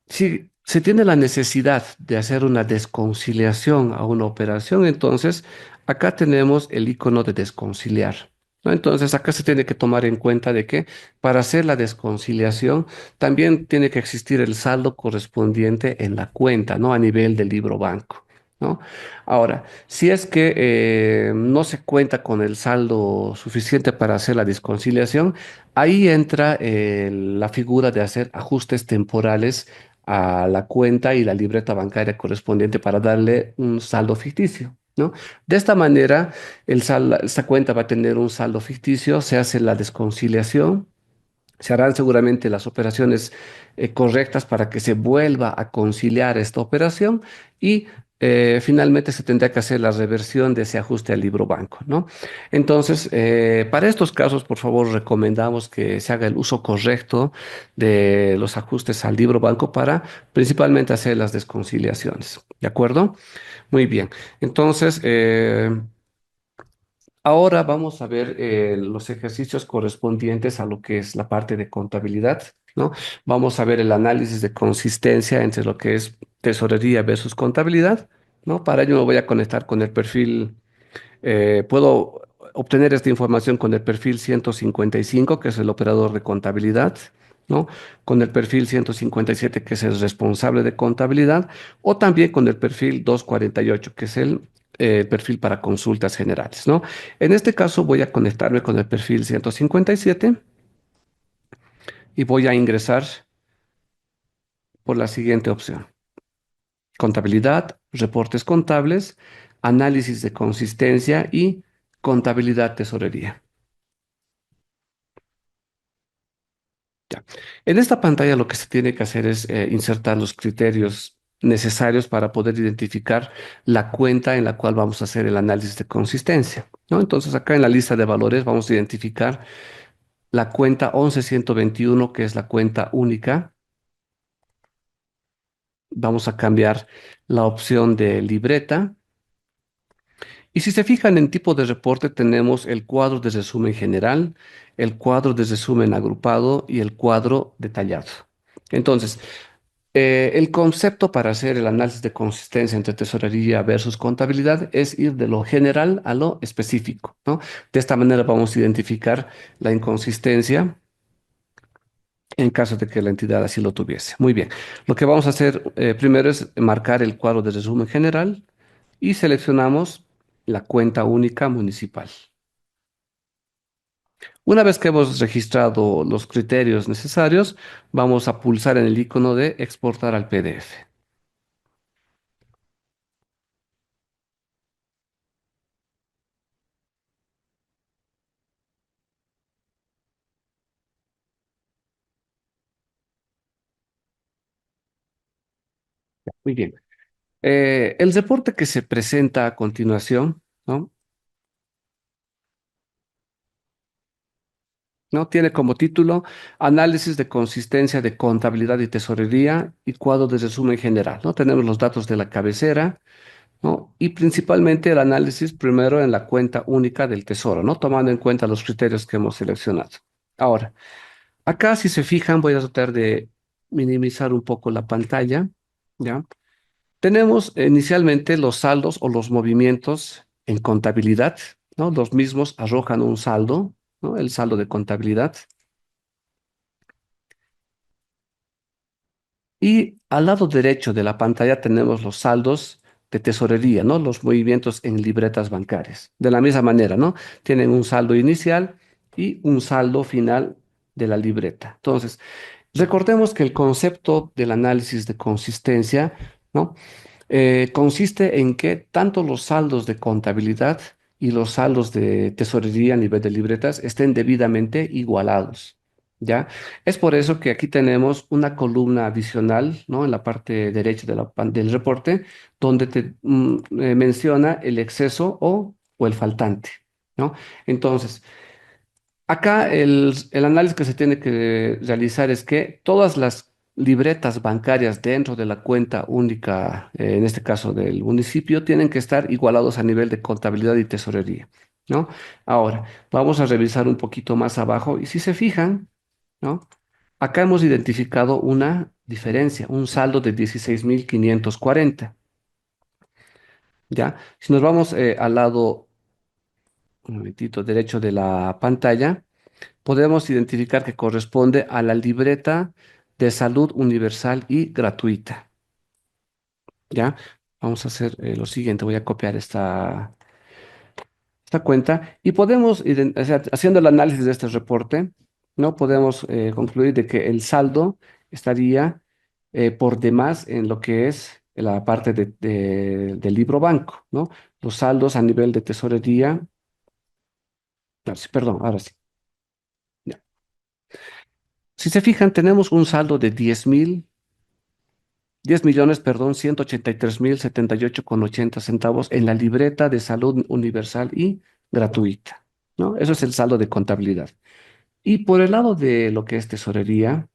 si se tiene la necesidad de hacer una desconciliación a una operación, entonces acá tenemos el icono de desconciliar, ¿no? Entonces acá se tiene que tomar en cuenta de que para hacer la desconciliación también tiene que existir el saldo correspondiente en la cuenta, ¿no? A nivel del libro banco, ¿no? Ahora, si es que no se cuenta con el saldo suficiente para hacer la desconciliación, ahí entra la figura de hacer ajustes temporales a la cuenta y la libreta bancaria correspondiente para darle un saldo ficticio, ¿no? De esta manera, esta cuenta va a tener un saldo ficticio, se hace la desconciliación Se harán seguramente las operaciones correctas para que se vuelva a conciliar esta operación y finalmente se tendrá que hacer la reversión de ese ajuste al libro banco, ¿no? Entonces, para estos casos, por favor, recomendamos que se haga el uso correcto de los ajustes al libro banco para principalmente hacer las desconciliaciones, ¿de acuerdo? Muy bien. Entonces, ahora vamos a ver los ejercicios correspondientes a lo que es la parte de contabilidad, ¿no? Vamos a ver el análisis de consistencia entre lo que es tesorería versus contabilidad, ¿no? Para ello me voy a conectar con el perfil, puedo obtener esta información con el perfil 155, que es el operador de contabilidad, ¿no? Con el perfil 157, que es el responsable de contabilidad, o también con el perfil 248, que es el perfil para consultas generales, ¿no? En este caso voy a conectarme con el perfil 157 y voy a ingresar por la siguiente opción: contabilidad, reportes contables, análisis de consistencia y contabilidad tesorería. Ya. En esta pantalla lo que se tiene que hacer es insertar los criterios necesarios para poder identificar la cuenta en la cual vamos a hacer el análisis de consistencia, ¿no? Entonces acá en la lista de valores vamos a identificar la cuenta 11121, que es la cuenta única. Vamos a cambiar la opción de libreta. Y si se fijan en tipo de reporte, tenemos el cuadro de resumen general, el cuadro de resumen agrupado y el cuadro detallado. Entonces, el concepto para hacer el análisis de consistencia entre tesorería versus contabilidad es ir de lo general a lo específico, ¿no? De esta manera vamos a identificar la inconsistencia en caso de que la entidad así lo tuviese. Muy bien. Lo que vamos a hacer primero es marcar el cuadro de resumen general y seleccionamos la cuenta única municipal. Una vez que hemos registrado los criterios necesarios, vamos a pulsar en el icono de exportar al PDF. Muy bien. El reporte que se presenta a continuación, ¿no? ¿No? Tiene como título Análisis de consistencia de contabilidad y tesorería y cuadro de resumen general, ¿no? Tenemos los datos de la cabecera, ¿no? Y principalmente el análisis primero en la cuenta única del tesoro, ¿no? Tomando en cuenta los criterios que hemos seleccionado. Ahora, acá si se fijan, voy a tratar de minimizar un poco la pantalla, ¿ya? Tenemos inicialmente los saldos o los movimientos en contabilidad, ¿no? Los mismos arrojan un saldo, ¿no? El saldo de contabilidad. Y al lado derecho de la pantalla tenemos los saldos de tesorería, ¿no? Los movimientos en libretas bancarias. De la misma manera, ¿no? Tienen un saldo inicial y un saldo final de la libreta. Entonces, recordemos que el concepto del análisis de consistencia, ¿no? Consiste en que tanto los saldos de contabilidad y los saldos de tesorería a nivel de libretas estén debidamente igualados, ¿ya? Es por eso que aquí tenemos una columna adicional, ¿no? En la parte derecha de del reporte, donde te menciona el exceso o el faltante, ¿no? Entonces, acá el análisis que se tiene que realizar es que todas las libretas bancarias dentro de la cuenta única, en este caso del municipio, tienen que estar igualados a nivel de contabilidad y tesorería, ¿no? Ahora, vamos a revisar un poquito más abajo y si se fijan, ¿no? Acá hemos identificado una diferencia, un saldo de 16.540, ¿ya? Si nos vamos al lado, un momentito, derecho de la pantalla, podemos identificar que corresponde a la libreta de salud universal y gratuita. ¿Ya? Vamos a hacer lo siguiente, voy a copiar esta cuenta y podemos, o sea, haciendo el análisis de este reporte, ¿no? Podemos concluir de que el saldo estaría por demás en lo que es la parte del libro banco, ¿no? Los saldos a nivel de tesorería, no, sí, perdón, ahora sí. Si se fijan, tenemos un saldo de 10 millones, perdón, 183.078,80 centavos en la libreta de salud universal y gratuita, ¿no? Eso es el saldo de contabilidad. Y por el lado de lo que es tesorería,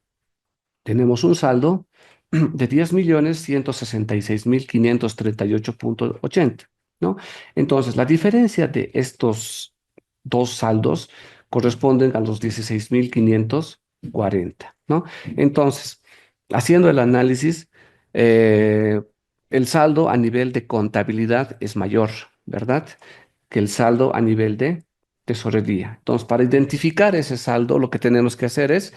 tenemos un saldo de 10.166.538,80, ¿no? Entonces, la diferencia de estos dos saldos corresponden a los 16.540, ¿no? Entonces, haciendo el análisis, eh, el saldo a nivel de contabilidad es mayor, ¿verdad? Que el saldo a nivel de tesorería. Entonces, para identificar ese saldo, lo que tenemos que hacer es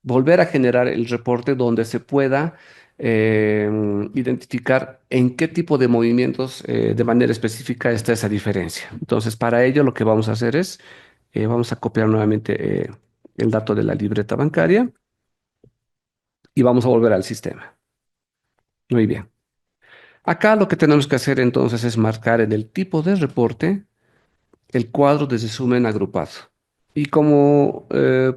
volver a generar el reporte donde se pueda eh, identificar en qué tipo de movimientos de manera específica está esa diferencia. Entonces, para ello lo que vamos a hacer es, vamos a copiar nuevamente el dato de la libreta bancaria y vamos a volver al sistema. Muy bien. Acá lo que tenemos que hacer entonces es marcar en el tipo de reporte el cuadro de resumen agrupado. Y como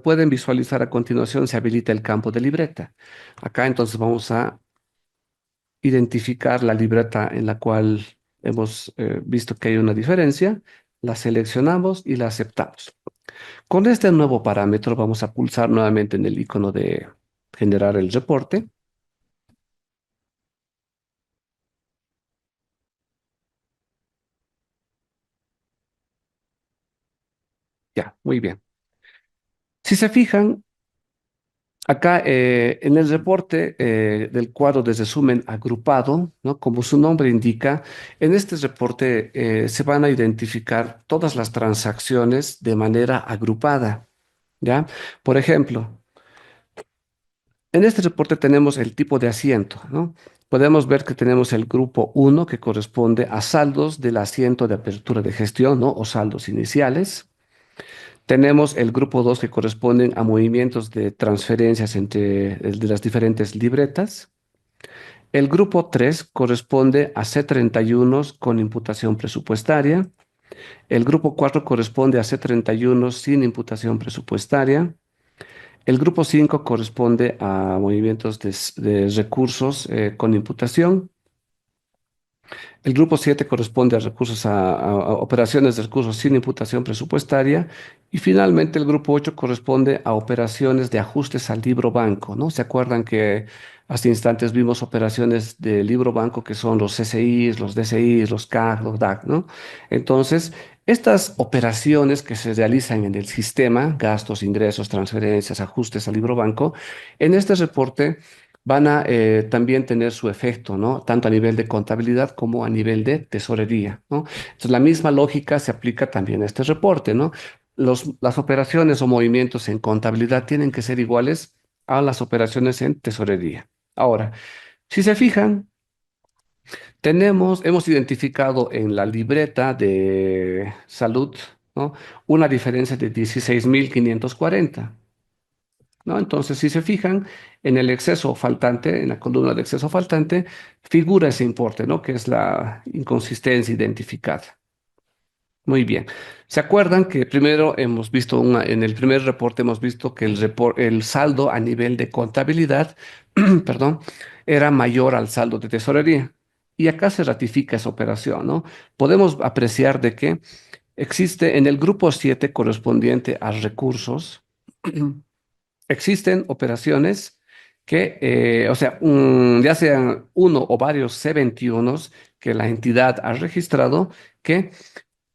pueden visualizar a continuación, se habilita el campo de libreta. Acá entonces vamos a identificar la libreta en la cual hemos visto que hay una diferencia, la seleccionamos y la aceptamos. Con este nuevo parámetro vamos a pulsar nuevamente en el icono de generar el reporte. Ya, muy bien. Si se fijan, acá en el reporte del cuadro de resumen agrupado, ¿no? Como su nombre indica, en este reporte se van a identificar todas las transacciones de manera agrupada, ¿ya? Por ejemplo, en este reporte tenemos el tipo de asiento, ¿no? Podemos ver que tenemos el grupo uno que corresponde a saldos del asiento de apertura de gestión, ¿no? O saldos iniciales. Tenemos el grupo 2 que corresponden a movimientos de transferencias entre de las diferentes libretas. El grupo 3 corresponde a C31 con imputación presupuestaria. El grupo 4 corresponde a C31 sin imputación presupuestaria. El grupo 5 corresponde a movimientos de recursos con imputación. El grupo 7 corresponde a recursos a operaciones de recursos sin imputación presupuestaria. Y finalmente el grupo 8 corresponde a operaciones de ajustes al libro banco, ¿no? ¿Se acuerdan que hace instantes vimos operaciones de libro banco que son los CCIs, los DCIs, los CAC, los DAC, ¿no? Entonces, estas operaciones que se realizan en el sistema, gastos, ingresos, transferencias, ajustes al libro banco, en este reporte van a también tener su efecto, ¿no? Tanto a nivel de contabilidad como a nivel de tesorería, ¿no? Entonces, la misma lógica se aplica también a este reporte, ¿no? Las operaciones o movimientos en contabilidad tienen que ser iguales a las operaciones en tesorería. Ahora, si se fijan, hemos identificado en la libreta de salud, ¿no? Una diferencia de 16.540. ¿No? Entonces, si se fijan, en el exceso faltante, en la columna de exceso faltante, figura ese importe, ¿no? Que es la inconsistencia identificada. Muy bien. ¿Se acuerdan que primero hemos visto en el primer reporte hemos visto que el saldo a nivel de contabilidad, perdón, era mayor al saldo de tesorería? Y acá se ratifica esa operación, ¿no? Podemos apreciar de que existe en el grupo 7 correspondiente a recursos. Existen operaciones que, o sea, ya sean uno o varios C21 que la entidad ha registrado que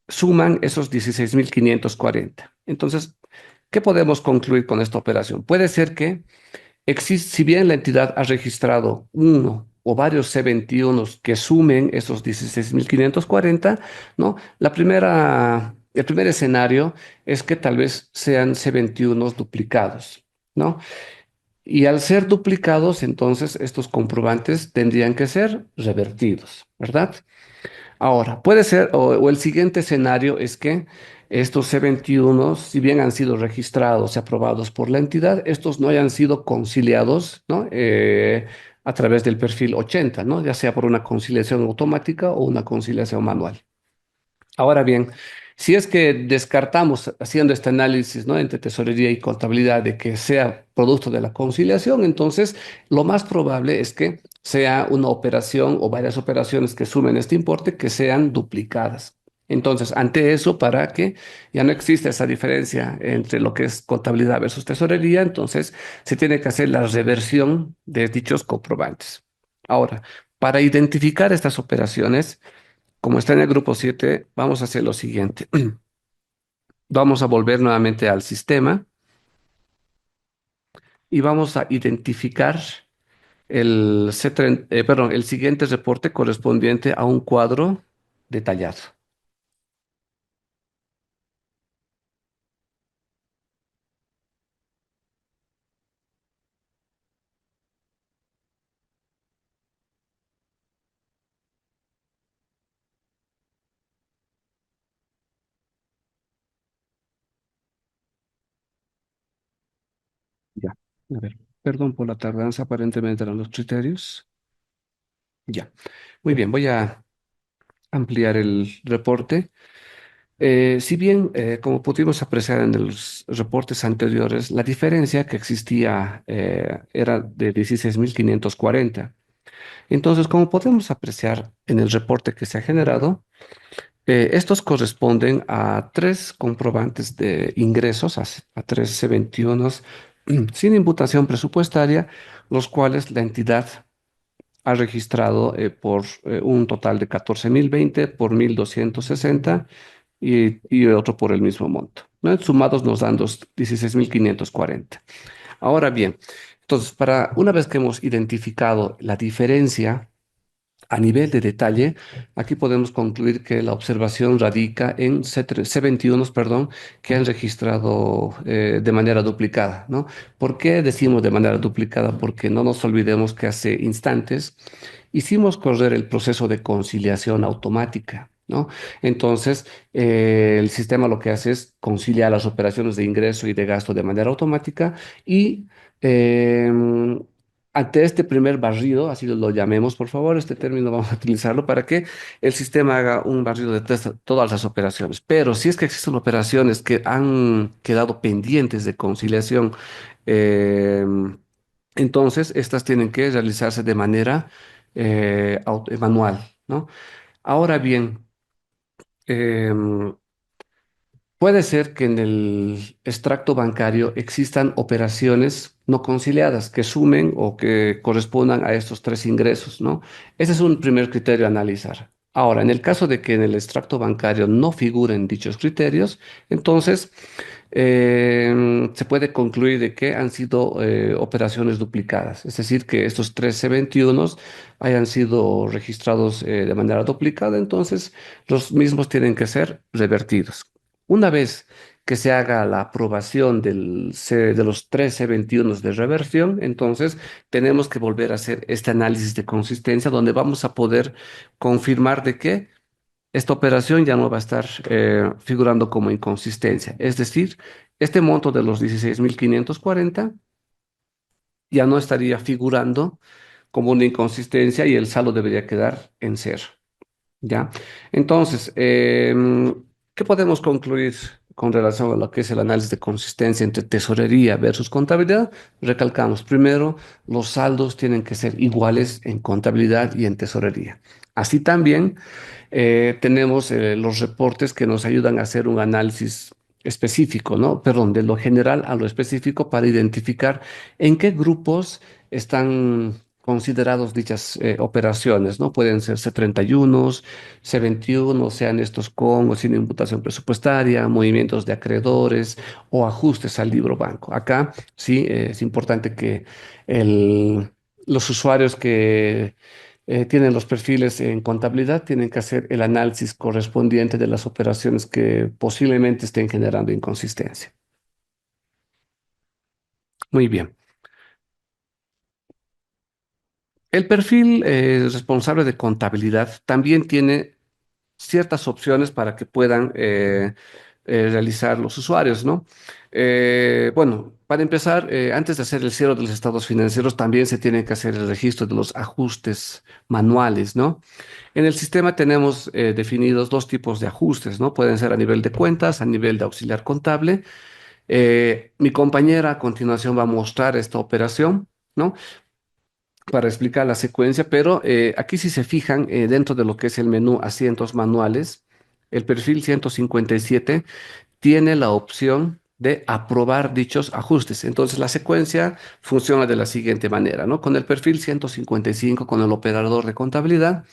suman esos 16.540. Entonces, ¿qué podemos concluir con esta operación? Puede ser que si bien la entidad ha registrado uno o varios C21 que sumen esos 16.540, ¿no? El primer escenario es que tal vez sean C21 duplicados, ¿no? Y al ser duplicados, entonces estos comprobantes tendrían que ser revertidos, ¿verdad? Ahora, puede ser, o el siguiente escenario es que estos C21, si bien han sido registrados y aprobados por la entidad, estos no hayan sido conciliados, ¿no? A través del perfil 80, ¿no? Ya sea por una conciliación automática o una conciliación manual. Ahora bien, Si es que descartamos haciendo este análisis, ¿no? Entre tesorería y contabilidad de que sea producto de la conciliación, entonces lo más probable es que sea una operación o varias operaciones que sumen este importe que sean duplicadas. Entonces, ante eso, para que ya no exista esa diferencia entre lo que es contabilidad versus tesorería, entonces se tiene que hacer la reversión de dichos comprobantes. Ahora, para identificar estas operaciones, como está en el grupo 7, vamos a hacer lo siguiente. Vamos a volver nuevamente al sistema y vamos a identificar el siguiente reporte correspondiente a un cuadro detallado. Ya. A ver, perdón por la tardanza, aparentemente eran los criterios. Ya. Muy bien, voy a ampliar el reporte. Si bien, como pudimos apreciar en los reportes anteriores, la diferencia que existía era de 16.540. Entonces, como podemos apreciar en el reporte que se ha generado, estos corresponden a tres comprobantes de ingresos, a tres C21 sin imputación presupuestaria, los cuales la entidad ha registrado por un total de 14.020 por 1.260 y otro por el mismo monto, ¿no? Sumados nos dan 16.540. Ahora bien, entonces, una vez que hemos identificado la diferencia, a nivel de detalle, aquí podemos concluir que la observación radica en C21, perdón, que han registrado de manera duplicada, ¿no? ¿Por qué decimos de manera duplicada? Porque no nos olvidemos que hace instantes hicimos correr el proceso de conciliación automática, ¿no? Entonces, el sistema lo que hace es conciliar las operaciones de ingreso y de gasto de manera automática y em, ante este primer barrido, así lo llamemos, por favor, este término vamos a utilizarlo para que el sistema haga un barrido de todas las operaciones. Pero si es que existen operaciones que han quedado pendientes de conciliación, eh, entonces estas tienen que realizarse de manera manual, ¿no? Ahora bien, em, puede ser que en el extracto bancario existan operaciones no conciliadas que sumen o que correspondan a estos tres ingresos, ¿no? Ese es un primer criterio a analizar. Ahora, en el caso de que en el extracto bancario no figuren dichos criterios, entonces se puede concluir de que han sido operaciones duplicadas, es decir, que estos tres C21 hayan sido registrados de manera duplicada, entonces los mismos tienen que ser revertidos. Una vez que se haga la aprobación de los tres C21 de reversión, entonces tenemos que volver a hacer este análisis de consistencia donde vamos a poder confirmar de que esta operación ya no va a estar figurando como inconsistencia. Es decir, este monto de los 16.540 ya no estaría figurando como una inconsistencia y el saldo debería quedar en cero. ¿Ya? Entonces, ¿qué podemos concluir con relación a lo que es el análisis de consistencia entre tesorería versus contabilidad? Recalcamos, primero, los saldos tienen que ser iguales en contabilidad y en tesorería. Así también tenemos los reportes que nos ayudan a hacer un análisis específico, ¿no? Perdón, de lo general a lo específico para identificar en qué grupos están considerados dichas operaciones, ¿no? Pueden ser C31, C21, sean estos con o sin imputación presupuestaria, movimientos de acreedores o ajustes al libro banco. Acá sí es importante que los usuarios que tienen los perfiles en contabilidad, tienen que hacer el análisis correspondiente de las operaciones que posiblemente estén generando inconsistencia. Muy bien. El perfil responsable de contabilidad también tiene ciertas opciones para que puedan realizar los usuarios, ¿no? Bueno, para empezar, antes de hacer el cierre de los estados financieros, también se tiene que hacer el registro de los ajustes manuales, ¿no? En el sistema tenemos definidos dos tipos de ajustes, ¿no? Pueden ser a nivel de cuentas, a nivel de auxiliar contable. Mi compañera a continuación va a mostrar esta operación, ¿no? Para explicar la secuencia, pero aquí si se fijan dentro de lo que es el menú asientos manuales, el perfil 157 tiene la opción de aprobar dichos ajustes. Entonces la secuencia funciona de la siguiente manera, ¿no? Con el perfil 155, con el operador de contabilidad,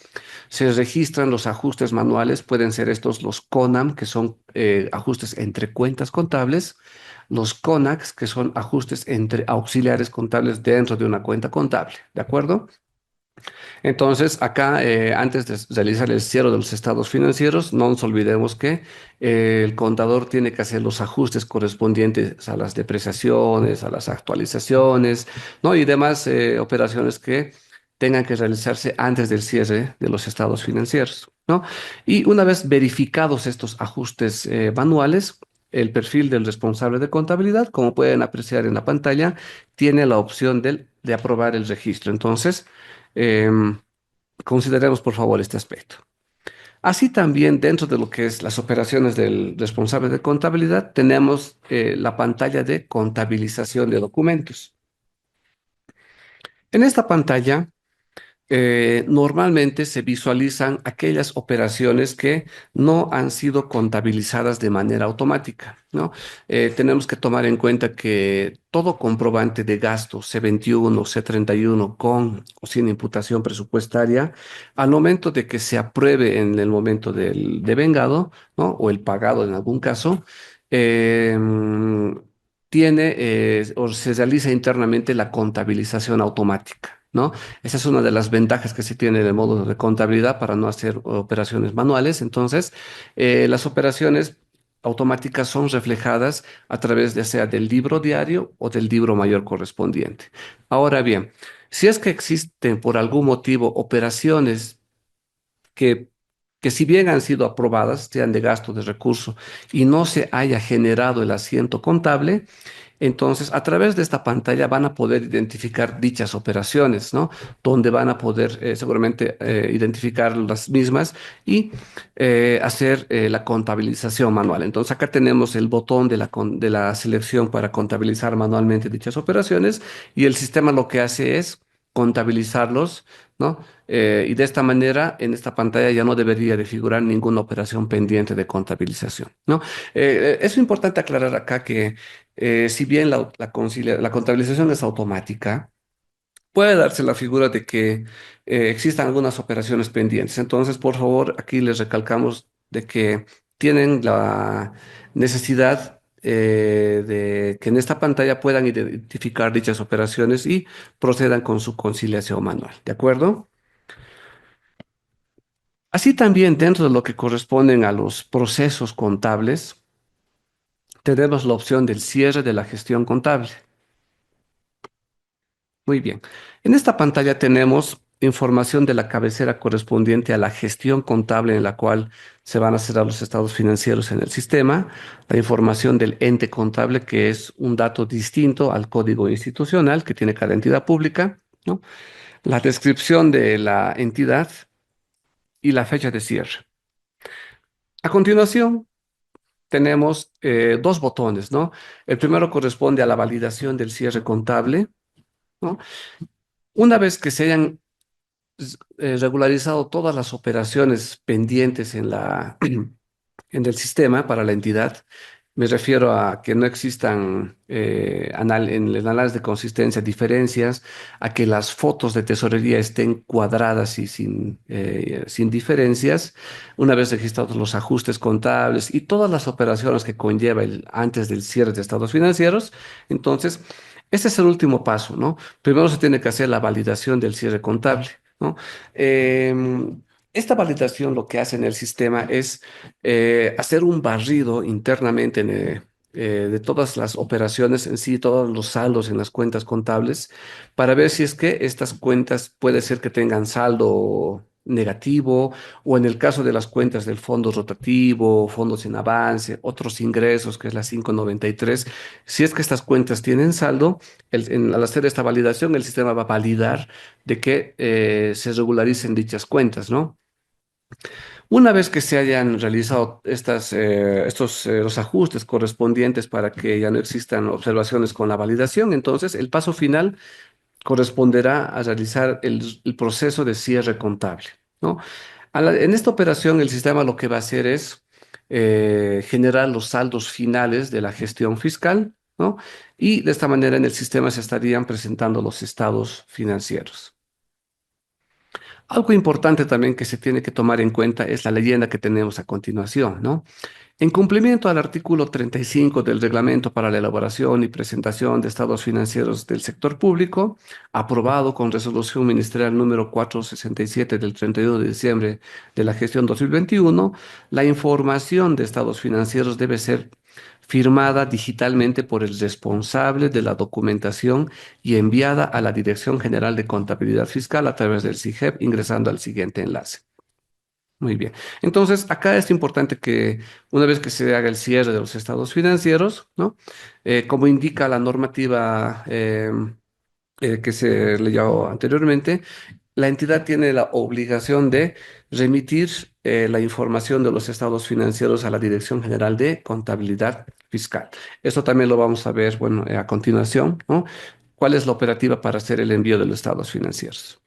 se registran los ajustes manuales, pueden ser estos los CONAM, que son ajustes entre cuentas contables, los CONACs, que son ajustes entre auxiliares contables dentro de una cuenta contable, ¿de acuerdo? Entonces, acá, antes de realizar el cierre de los estados financieros, no nos olvidemos que el contador tiene que hacer los ajustes correspondientes a las depreciaciones, a las actualizaciones, ¿no? Y demás operaciones que tengan que realizarse antes del cierre de los estados financieros, ¿no? Y una vez verificados estos ajustes manuales, el perfil del responsable de contabilidad, como pueden apreciar en la pantalla, tiene la opción de aprobar el registro. Entonces, Em, consideremos por favor este aspecto. Así también dentro de lo que es las operaciones del responsable de contabilidad, tenemos la pantalla de contabilización de documentos. En esta pantalla normalmente se visualizan aquellas operaciones que no han sido contabilizadas de manera automática, ¿no? Tenemos que tomar en cuenta que todo comprobante de gasto C21, C31 con o sin imputación presupuestaria, al momento de que se apruebe en el momento del devengado, ¿no? O el pagado en algún caso, eh, tiene o se realiza internamente la contabilización automática, ¿no? Esa es una de las ventajas que se tiene del módulo de contabilidad para no hacer operaciones manuales. Entonces, las operaciones automáticas son reflejadas a través ya sea del libro diario o del libro mayor correspondiente. Ahora bien, si es que existen por algún motivo operaciones que, que si bien han sido aprobadas, sean de gasto de recurso y no se haya generado el asiento contable, entonces, a través de esta pantalla van a poder identificar dichas operaciones, ¿no? Donde van a poder seguramente identificar las mismas y hacer la contabilización manual. Entonces, acá tenemos el botón de la selección para contabilizar manualmente dichas operaciones y el sistema lo que hace es contabilizarlos, ¿no? Y de esta manera, en esta pantalla ya no debería de figurar ninguna operación pendiente de contabilización, ¿no? Es importante aclarar acá que si bien la contabilización es automática, puede darse la figura de que existan algunas operaciones pendientes. Entonces, por favor, aquí les recalcamos de que tienen la necesidad de que en esta pantalla puedan identificar dichas operaciones y procedan con su conciliación manual. ¿De acuerdo? Así también, dentro de lo que corresponden a los procesos contables, tenemos la opción del cierre de la gestión contable. Muy bien. En esta pantalla tenemos información de la cabecera correspondiente a la gestión contable en la cual se van a cerrar los estados financieros en el sistema, la información del ente contable, que es un dato distinto al código institucional que tiene cada entidad pública, ¿no? La descripción de la entidad y la fecha de cierre. A continuación, tenemos dos botones, ¿no? El primero corresponde a la validación del cierre contable, ¿no? Una vez que se hayan regularizado todas las operaciones pendientes en en el sistema para la entidad. Me refiero a que no existan en el análisis de consistencia diferencias, a que las fotos de tesorería estén cuadradas y sin diferencias. Una vez registrados los ajustes contables y todas las operaciones que conlleva antes del cierre de estados financieros, entonces, este es el último paso, ¿no? Primero se tiene que hacer la validación del cierre contable, ¿no? Em, esta validación lo que hace en el sistema es hacer un barrido internamente de todas las operaciones en sí, todos los saldos en las cuentas contables, para ver si es que estas cuentas puede ser que tengan saldo negativo, o en el caso de las cuentas del fondo rotativo, fondos sin avance, otros ingresos, que es la 593, si es que estas cuentas tienen saldo, al hacer esta validación, el sistema va a validar de que se regularicen dichas cuentas, ¿no? Una vez que se hayan realizado los ajustes correspondientes para que ya no existan observaciones con la validación, entonces el paso final corresponderá a realizar el proceso de cierre contable, ¿no? En esta operación, el sistema lo que va a hacer es generar los saldos finales de la gestión fiscal, ¿no? Y de esta manera en el sistema se estarían presentando los estados financieros. Algo importante también que se tiene que tomar en cuenta es la leyenda que tenemos a continuación, ¿no? En cumplimiento al artículo 35 del Reglamento para la elaboración y presentación de estados financieros del sector público, aprobado con resolución ministerial número 467 del 31 de diciembre de la gestión 2021, la información de estados financieros debe ser firmada digitalmente por el responsable de la documentación y enviada a la Dirección General de Contabilidad Fiscal a través del SIGEP ingresando al siguiente enlace. Muy bien. Entonces, acá es importante que una vez que se haga el cierre de los estados financieros, ¿no? Como indica la normativa que se leyó anteriormente, la entidad tiene la obligación de remitir la información de los estados financieros a la Dirección General de Contabilidad Fiscal. Esto también lo vamos a ver, bueno, a continuación, ¿no? ¿Cuál es la operativa para hacer el envío de los estados financieros?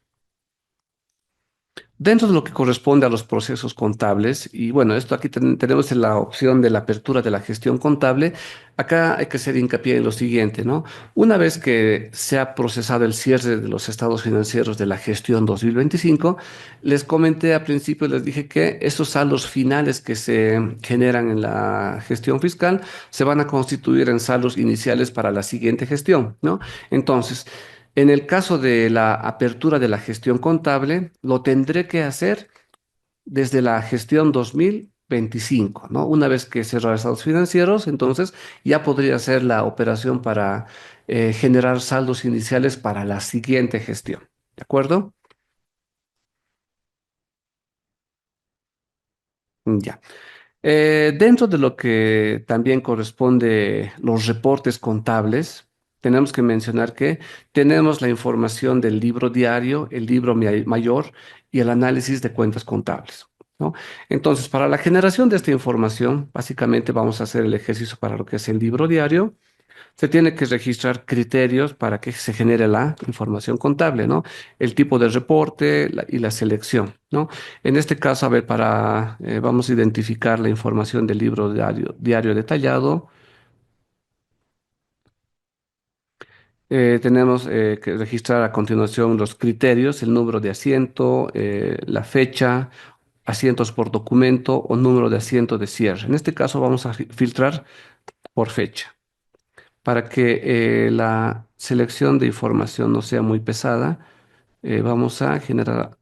Dentro de lo que corresponde a los procesos contables, y bueno, esto aquí tenemos en la opción de la apertura de la gestión contable, acá hay que hacer hincapié en lo siguiente, ¿no? Una vez que se ha procesado el cierre de los estados financieros de la gestión 2025, les comenté al principio, les dije que esos saldos finales que se generan en la gestión fiscal se van a constituir en saldos iniciales para la siguiente gestión, ¿no? Entonces, en el caso de la apertura de la gestión contable, lo tendré que hacer desde la gestión 2025, ¿no? Una vez que cerrar estados financieros, entonces ya podría hacer la operación para generar saldos iniciales para la siguiente gestión. ¿De acuerdo? Ya. Dentro de lo que también corresponde los reportes contables, tenemos que mencionar que tenemos la información del libro diario, el libro mayor y el análisis de cuentas contables, ¿no? Entonces, para la generación de esta información, básicamente vamos a hacer el ejercicio para lo que es el libro diario. Se tiene que registrar criterios para que se genere la información contable, ¿no? El tipo de reporte y la selección, ¿no? En este caso, a ver, vamos a identificar la información del libro diario detallado. Tenemos que registrar a continuación los criterios, el número de asiento, la fecha, asientos por documento o número de asiento de cierre. En este caso vamos a filtrar por fecha, para que la selección de información no sea muy pesada. Vamos a generar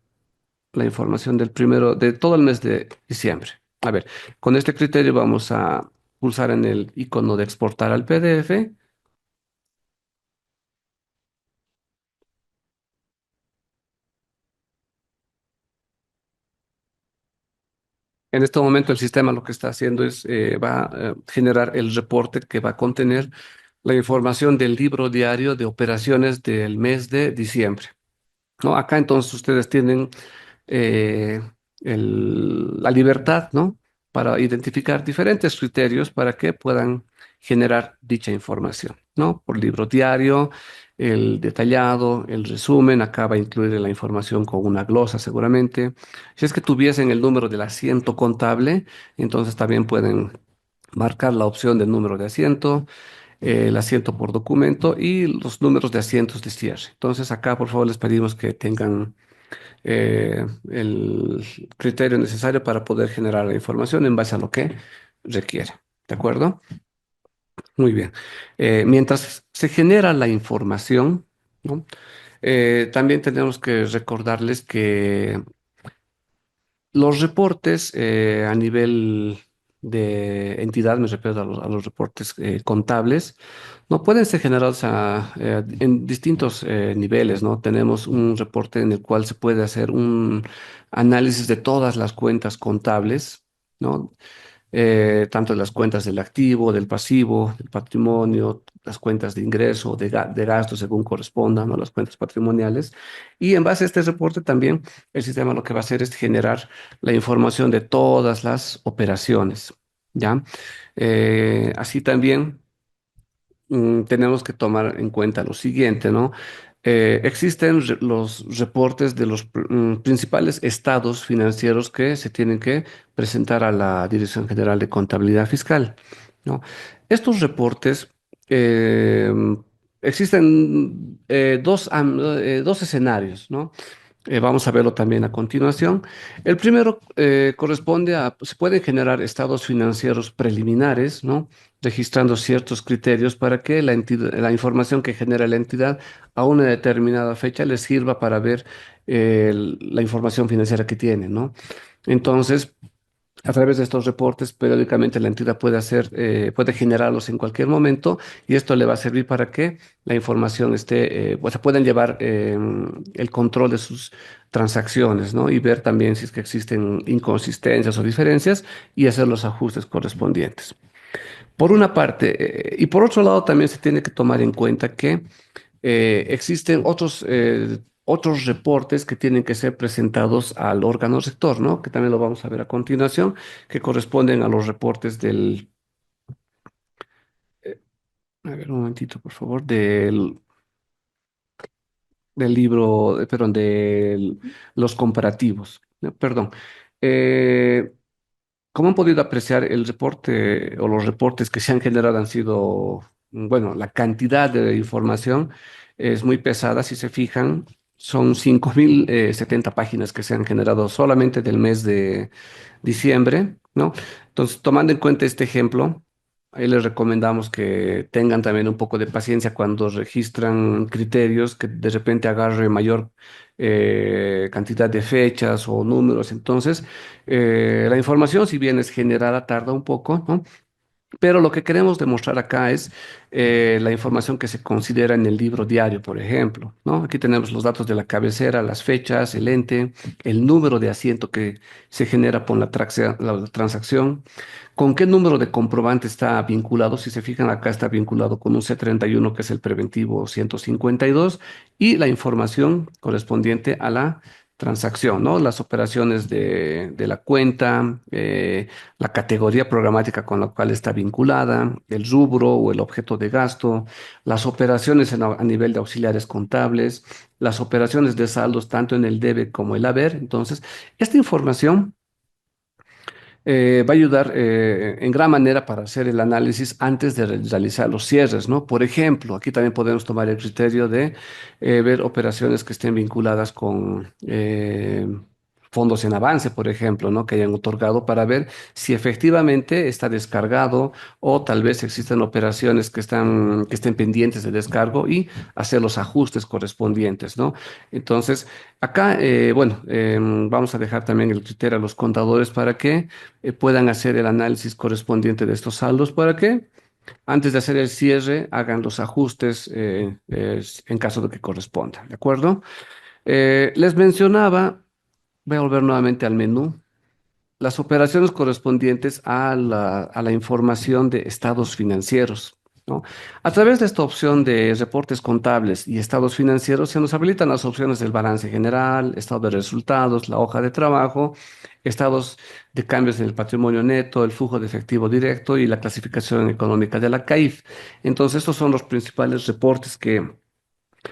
la información del primero de todo el mes de diciembre. A ver, con este criterio vamos a pulsar en el icono de exportar al PDF. En este momento el sistema lo que está haciendo es va a generar el reporte que va a contener la información del libro diario de operaciones del mes de diciembre, ¿no? Acá entonces ustedes tienen eh, la libertad, ¿no? Para identificar diferentes criterios para que puedan generar dicha información, ¿no? Por libro diario, el detallado, el resumen, acá va a incluir la información con una glosa seguramente. Si es que tuviesen el número del asiento contable, entonces también pueden marcar la opción del número de asiento, el asiento por documento y los números de asientos de cierre. Entonces acá por favor les pedimos que tengan el criterio necesario para poder generar la información en base a lo que requiere. ¿De acuerdo? Muy bien. Mientras se genera la información, ¿no? También tenemos que recordarles que los reportes a nivel de entidad, me refiero a los reportes contables, no pueden ser generados en distintos niveles, ¿no? Tenemos un reporte en el cual se puede hacer un análisis de todas las cuentas contables, ¿no? Tanto de las cuentas del activo, del pasivo, del patrimonio, las cuentas de ingreso, de gasto, según correspondan, ¿no? Las cuentas patrimoniales. Y en base a este reporte también el sistema lo que va a hacer es generar la información de todas las operaciones, ¿ya? Así también tenemos que tomar en cuenta lo siguiente, ¿no? Existen los reportes de los principales estados financieros que se tienen que presentar a la Dirección General de Contabilidad Fiscal, ¿no? Estos reportes, eh, existen dos escenarios, ¿no? Vamos a verlo también a continuación. El primero corresponde a, se pueden generar estados financieros preliminares, ¿no? Registrando ciertos criterios para que la información que genera la entidad a una determinada fecha les sirva para ver la información financiera que tiene, ¿no? Entonces, a través de estos reportes, periódicamente la entidad puede generarlos en cualquier momento y esto le va a servir para que la información esté, pues se puedan llevar el control de sus transacciones, ¿no? Y ver también si es que existen inconsistencias o diferencias y hacer los ajustes correspondientes. Por una parte, y por otro lado también se tiene que tomar en cuenta que existen otros reportes que tienen que ser presentados al órgano rector, ¿no? Que también lo vamos a ver a continuación, que corresponden a los reportes eh, a ver, un momentito, por favor, del libro, perdón, de los comparativos, ¿no? Perdón. Eh, Como han podido apreciar, el reporte o los reportes que se han generado han sido, bueno, la cantidad de información es muy pesada, si se fijan, son 5.070 páginas que se han generado solamente del mes de diciembre, ¿no? Entonces, tomando en cuenta este ejemplo, ahí les recomendamos que tengan también un poco de paciencia cuando registran criterios, que de repente agarre mayor cantidad de fechas o números. Entonces, la información, si bien es generada, tarda un poco, ¿no? Pero lo que queremos demostrar acá es la información que se considera en el libro diario, por ejemplo, ¿no? Aquí tenemos los datos de la cabecera, las fechas, el ente, el número de asiento que se genera por la transacción, con qué número de comprobante está vinculado. Si se fijan, acá está vinculado con un C31, que es el preventivo 152, y la información correspondiente a la transacción, ¿no? Las operaciones de la cuenta, la categoría programática con la cual está vinculada, el rubro o el objeto de gasto, las operaciones a nivel de auxiliares contables, las operaciones de saldos tanto en el debe como el haber. Entonces, esta información va a ayudar en gran manera para hacer el análisis antes de realizar los cierres, ¿no? Por ejemplo, aquí también podemos tomar el criterio de ver operaciones que estén vinculadas con fondos en avance, por ejemplo, ¿no? Que hayan otorgado para ver si efectivamente está descargado o tal vez existen operaciones que estén pendientes de descargo y hacer los ajustes correspondientes, ¿no? Entonces, acá, bueno, vamos a dejar también el criterio a los contadores para que puedan hacer el análisis correspondiente de estos saldos para que antes de hacer el cierre hagan los ajustes en caso de que corresponda, ¿de acuerdo? Les mencionaba, voy a volver nuevamente al menú, las operaciones correspondientes a la información de estados financieros, ¿no? A través de esta opción de reportes contables y estados financieros se nos habilitan las opciones del balance general, estado de resultados, la hoja de trabajo, estados de cambios en el patrimonio neto, el flujo de efectivo directo y la clasificación económica de la CAIF. Entonces, estos son los principales reportes que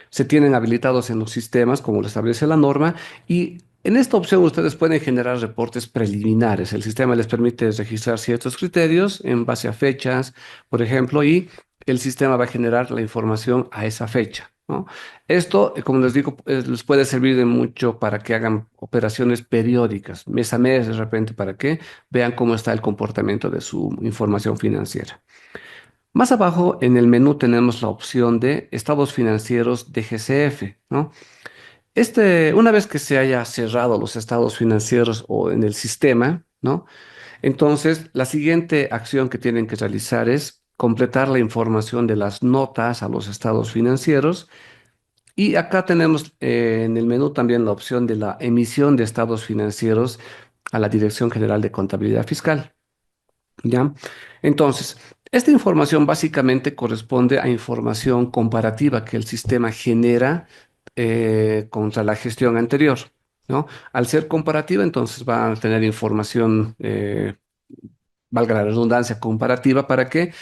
se tienen habilitados en los sistemas, como lo establece la norma, y en esta opción ustedes pueden generar reportes preliminares. El sistema les permite registrar ciertos criterios en base a fechas, por ejemplo, y el sistema va a generar la información a esa fecha, ¿no? Esto, como les digo, les puede servir de mucho para que hagan operaciones periódicas, mes a mes, de repente, para que vean cómo está el comportamiento de su información financiera. Más abajo en el menú tenemos la opción de estados financieros de GCF, ¿no? Una vez que se haya cerrado los estados financieros o en el sistema, ¿no? Entonces, la siguiente acción que tienen que realizar es completar la información de las notas a los estados financieros. Y acá tenemos en el menú también la opción de la emisión de estados financieros a la Dirección General de Contabilidad Fiscal. ¿Ya? Entonces, esta información básicamente corresponde a información comparativa que el sistema genera contra la gestión anterior, ¿no? Al ser comparativa, entonces va a tener información, valga la redundancia, comparativa para que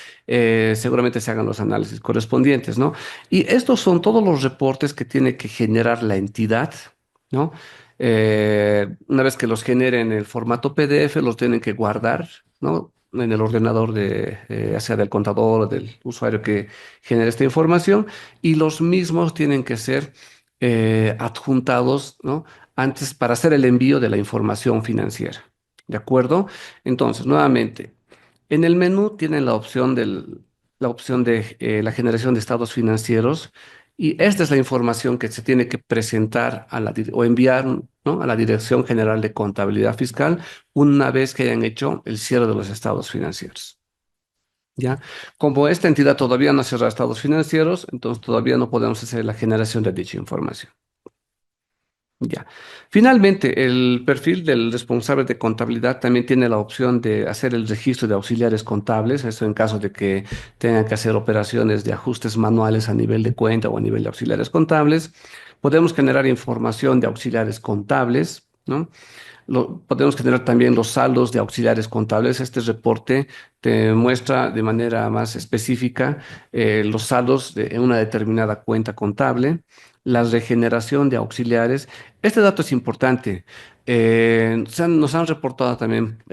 seguramente se hagan los análisis correspondientes, ¿no? Y estos son todos los reportes que tiene que generar la entidad, ¿no? Una vez que los generen en el formato PDF, los tienen que guardar, ¿no? En el ordenador de, ya sea del contador o del usuario que genere esta información, y los mismos tienen que ser adjuntados, ¿no? Antes para hacer el envío de la información financiera. ¿De acuerdo? Entonces, nuevamente, en el menú tienen la opción de la generación de estados financieros y esta es la información que se tiene que presentar a o enviar, ¿no? a la Dirección General de Contabilidad Fiscal una vez que hayan hecho el cierre de los estados financieros. ¿Ya? Como esta entidad todavía no ha cerrado estados financieros, entonces todavía no podemos hacer la generación de dicha información. Ya. Finalmente, el perfil del responsable de contabilidad también tiene la opción de hacer el registro de auxiliares contables, eso en caso de que tengan que hacer operaciones de ajustes manuales a nivel de cuenta o a nivel de auxiliares contables. Podemos generar información de auxiliares contables, ¿no? Podemos generar también los saldos de auxiliares contables. Este reporte te muestra de manera más específica los saldos en una determinada cuenta contable, la regeneración de auxiliares. Este dato es importante. Nos han reportado también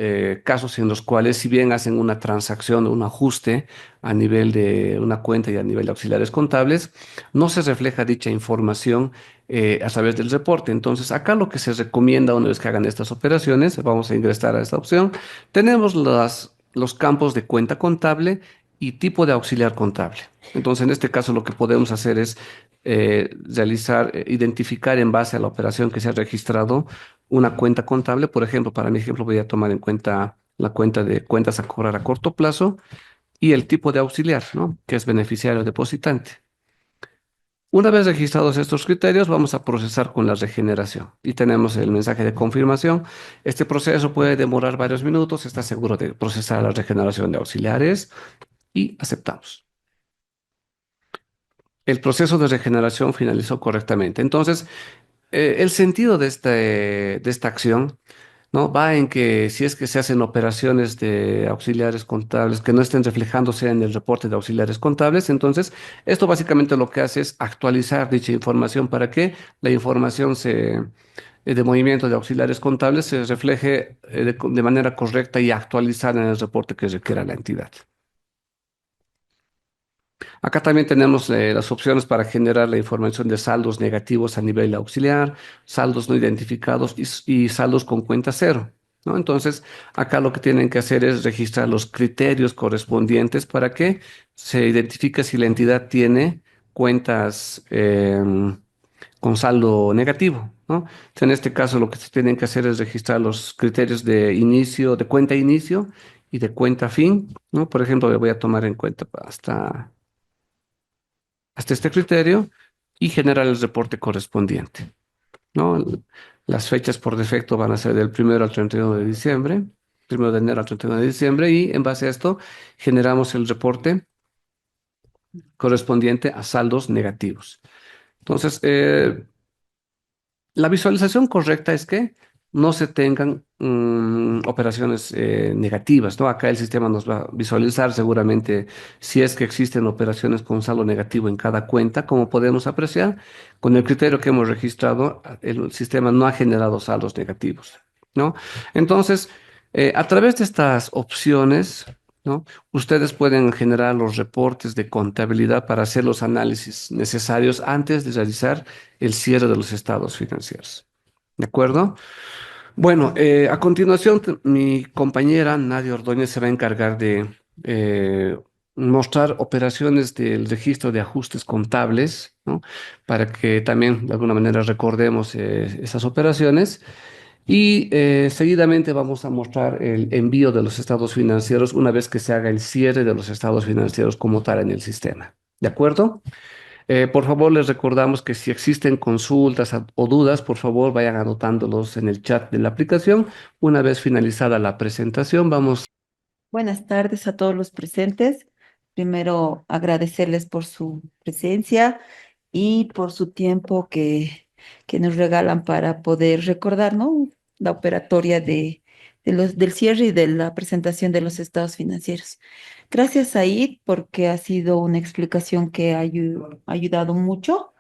casos en los cuales, si bien hacen una transacción o un ajuste a nivel de una cuenta y a nivel de auxiliares contables, no se refleja dicha información a través del reporte. Entonces, acá lo que se recomienda una vez que hagan estas operaciones, vamos a ingresar a esta opción, tenemos los campos de cuenta contable y tipo de auxiliar contable. Entonces, en este caso, lo que podemos hacer es identificar en base a la operación que se ha registrado una cuenta contable. Por ejemplo, para mi ejemplo, voy a tomar en cuenta la cuenta de cuentas a cobrar a corto plazo y el tipo de auxiliar, ¿no? Que es beneficiario depositante. Una vez registrados estos criterios, vamos a procesar con la regeneración y tenemos el mensaje de confirmación. Este proceso puede demorar varios minutos. Está seguro de procesar la regeneración de auxiliares y aceptamos. El proceso de regeneración finalizó correctamente. Entonces, el sentido de esta acción, ¿no? Va en que si es que se hacen operaciones de auxiliares contables que no estén reflejándose en el reporte de auxiliares contables, entonces esto básicamente lo que hace es actualizar dicha información para que la información de movimiento de auxiliares contables se refleje de manera correcta y actualizada en el reporte que requiera la entidad. Acá también tenemos las opciones para generar la información de saldos negativos a nivel auxiliar, saldos no identificados y saldos con cuenta cero, ¿no? Entonces, acá lo que tienen que hacer es registrar los criterios correspondientes para que se identifique si la entidad tiene cuentas con saldo negativo, ¿no? Entonces, en este caso, lo que se tienen que hacer es registrar los criterios de inicio, de cuenta inicio y de cuenta fin, ¿no? Por ejemplo, voy a tomar en cuenta hasta este criterio y generar el reporte correspondiente, ¿no? Las fechas por defecto van a ser del 1 al 31 de diciembre, 1 de enero al 31 de diciembre, y en base a esto generamos el reporte correspondiente a saldos negativos. Entonces, la visualización correcta es que no se tengan operaciones negativas, ¿no? Acá el sistema nos va a visualizar seguramente si es que existen operaciones con saldo negativo en cada cuenta. Como podemos apreciar, con el criterio que hemos registrado, el sistema no ha generado saldos negativos, ¿no? Entonces, a través de estas opciones, ¿no? Ustedes pueden generar los reportes de contabilidad para hacer los análisis necesarios antes de realizar el cierre de los estados financieros. ¿De acuerdo? Bueno, a continuación, mi compañera Nadia Ordóñez se va a encargar de mostrar operaciones del registro de ajustes contables, ¿no? Para que también de alguna manera recordemos esas operaciones. Y seguidamente vamos a mostrar el envío de los estados financieros una vez que se haga el cierre de los estados financieros como tal en el sistema. ¿De acuerdo? Por favor, les recordamos que si existen consultas o dudas, por favor, vayan anotándolos en el chat de la aplicación. Una vez finalizada la presentación, vamos.
Buenas tardes a todos los presentes. Primero, agradecerles por su presencia y por su tiempo que nos regalan para poder recordar, ¿no? La operatoria del cierre y de la presentación de los estados financieros. Gracias, Said, porque ha sido una explicación que ha ayudado mucho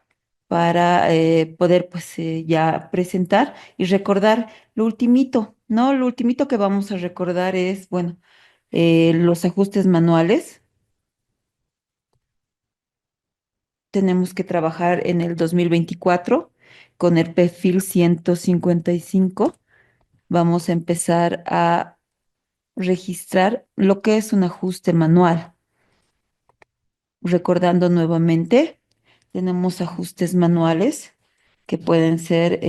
para poder pues ya presentar y recordar lo ultimito, ¿no? Lo ultimito que vamos a recordar es, bueno, los ajustes manuales. Tenemos que trabajar en el 2024 con el perfil 155. Vamos a empezar a registrar lo que es un ajuste manual. Recordando nuevamente, tenemos ajustes manuales que pueden ser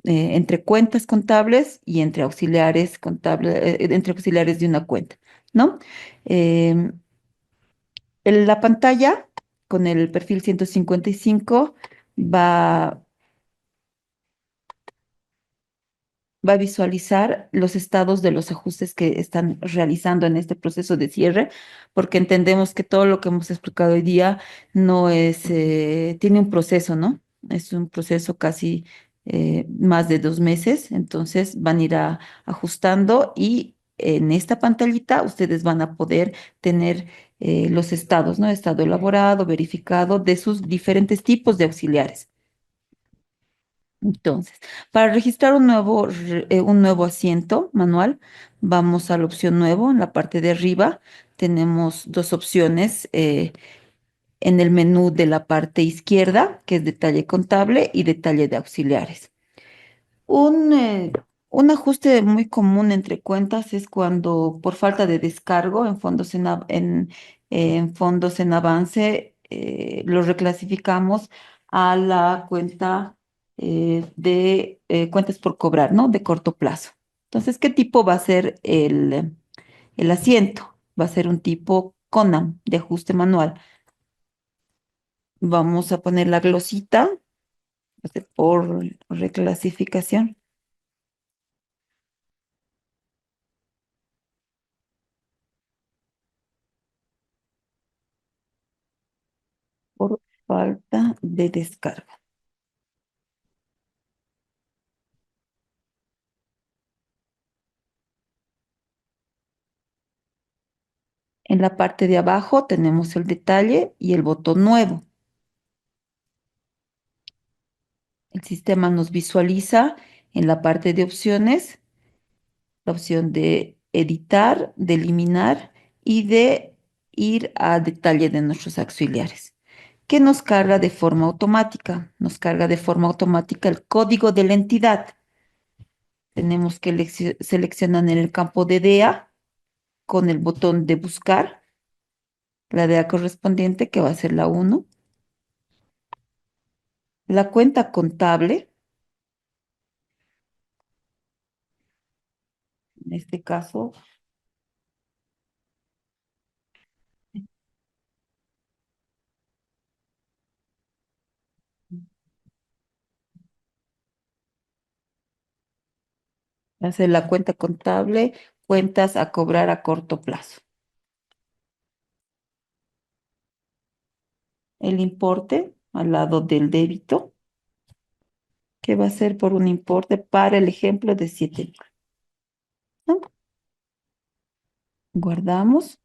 entre cuentas contables y entre auxiliares contables, entre auxiliares de una cuenta, ¿no? Em, en la pantalla con el perfil 155 va va a visualizar los estados de los ajustes que están realizando en este proceso de cierre, porque entendemos que todo lo que hemos explicado hoy día no es, tiene un proceso, ¿no? Es un proceso casi más de 2 meses, entonces van a ir ajustando y en esta pantallita ustedes van a poder tener los estados, ¿no? Estado elaborado, verificado de sus diferentes tipos de auxiliares. Entonces, para registrar un nuevo asiento manual, vamos a la opción nuevo. En la parte de arriba tenemos dos opciones en el menú de la parte izquierda, que es detalle contable y detalle de auxiliares. Un, eh, un ajuste muy común entre cuentas es cuando por falta de descargo en en fondos en avance los reclasificamos a la cuenta de cuentas por cobrar, ¿no? De corto plazo. Entonces, ¿qué tipo va a ser el asiento? Va a ser un tipo CONAM de ajuste manual. Vamos a poner la glosita, va a ser por reclasificación. Por falta de descarga. En la parte de abajo tenemos el detalle y el botón nuevo. El sistema nos visualiza en la parte de opciones la opción de editar, de eliminar y de ir a detalle de nuestros auxiliares, que nos carga de forma automática. Nos carga de forma automática el código de la entidad. Tenemos que seleccionar en el campo de DEA con el botón de buscar la DEA correspondiente, que va a ser la 1. La cuenta contable, en este caso, hace la cuenta contable, cuentas a cobrar a corto plazo. El importe al lado del débito, que va a ser por un importe para el ejemplo de 7,000, ¿no? Guardamos.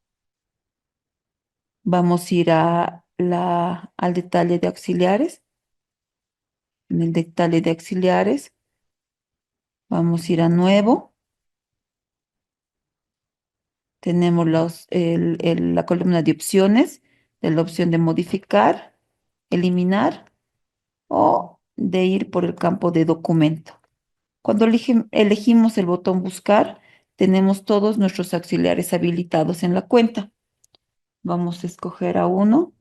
Vamos a ir al detalle de auxiliares. En el detalle de auxiliares, vamos a ir a nuevo. Tenemos la columna de opciones, de la opción de modificar, eliminar o de ir por el campo de documento. Cuando elegimos el botón buscar, tenemos todos nuestros auxiliares habilitados en la cuenta. Vamos a escoger a uno.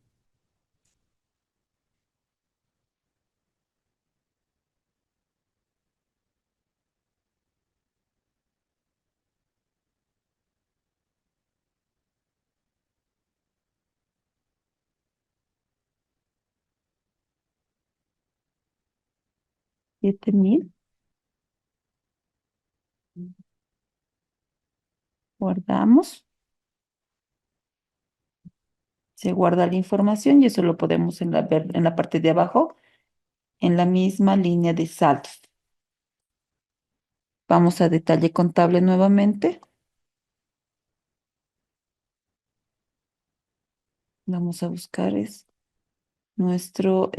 7.000. Guardamos. Se guarda la información y eso lo podemos ver en la parte de abajo, en la misma línea de saldos. Vamos a detalle contable nuevamente. Vamos a buscar es nuestro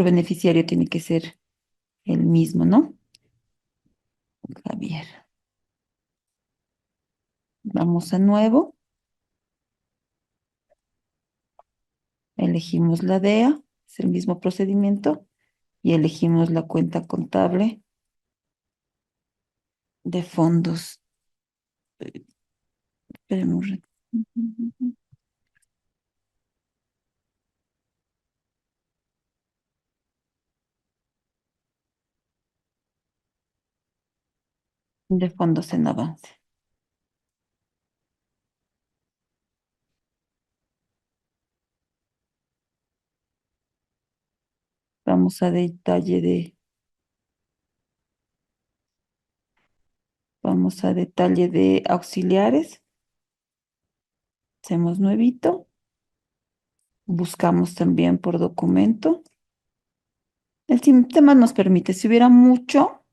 beneficiario tiene que ser el mismo, ¿no? Javier. Vamos a nuevo, elegimos la DEA, es el mismo procedimiento, y elegimos la cuenta contable de fondos. Esperemos de fondos en avance. Vamos a detalle de auxiliares. Hacemos nuevito. Buscamos también por documento. El sistema nos permite, si hubiera mucho,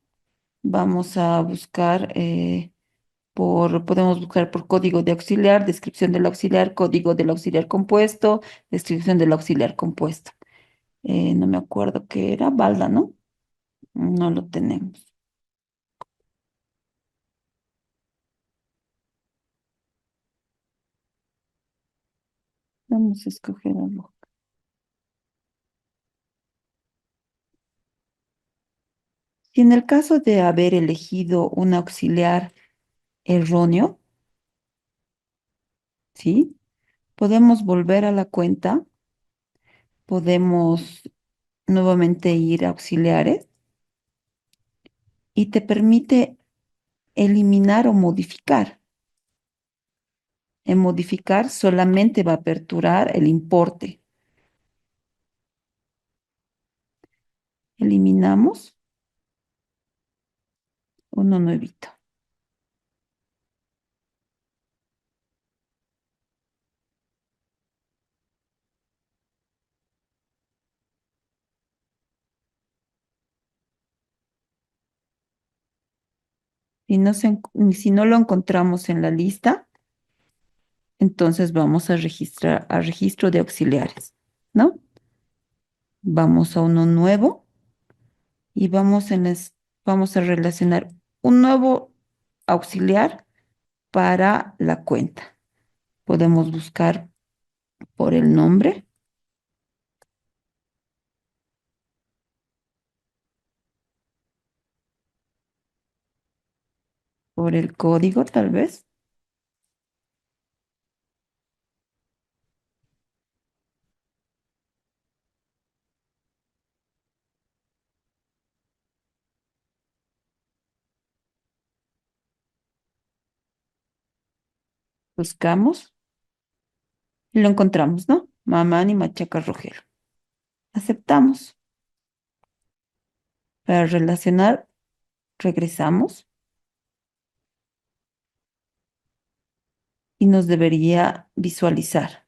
vamos a buscar podemos buscar por código de auxiliar, descripción del auxiliar, código del auxiliar compuesto, descripción del auxiliar compuesto. No me acuerdo qué era, balda, ¿no? No lo tenemos. Vamos a escoger algo. Si en el caso de haber elegido un auxiliar erróneo, ¿sí? Podemos volver a la cuenta, podemos nuevamente ir a auxiliares y te permite eliminar o modificar. En modificar solamente va a aperturar el importe. Eliminamos uno nuevito. Si no lo encontramos en la lista, entonces vamos a registrar a registro de auxiliares, ¿no? Vamos a uno nuevo y vamos a relacionar un nuevo auxiliar para la cuenta. Podemos buscar por el nombre, por el código tal vez. Buscamos y lo encontramos, ¿no? Mamani Machaca Rogel. Aceptamos. Para relacionar, regresamos y nos debería visualizar.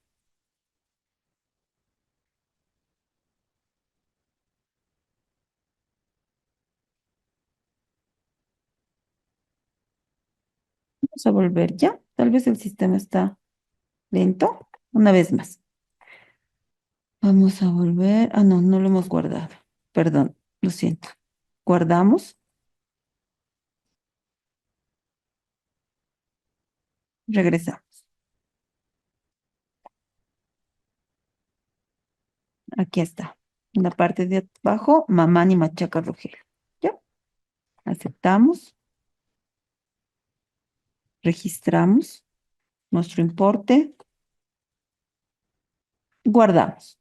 Vamos a volver ya. Tal vez el sistema está lento. Una vez más. Vamos a volver. Ah, no, no lo hemos guardado. Perdón, lo siento. Guardamos, regresamos. Aquí está. En la parte de abajo, Mamani Machaca Rogelio. ¿Ya? Aceptamos, registramos nuestro importe, guardamos.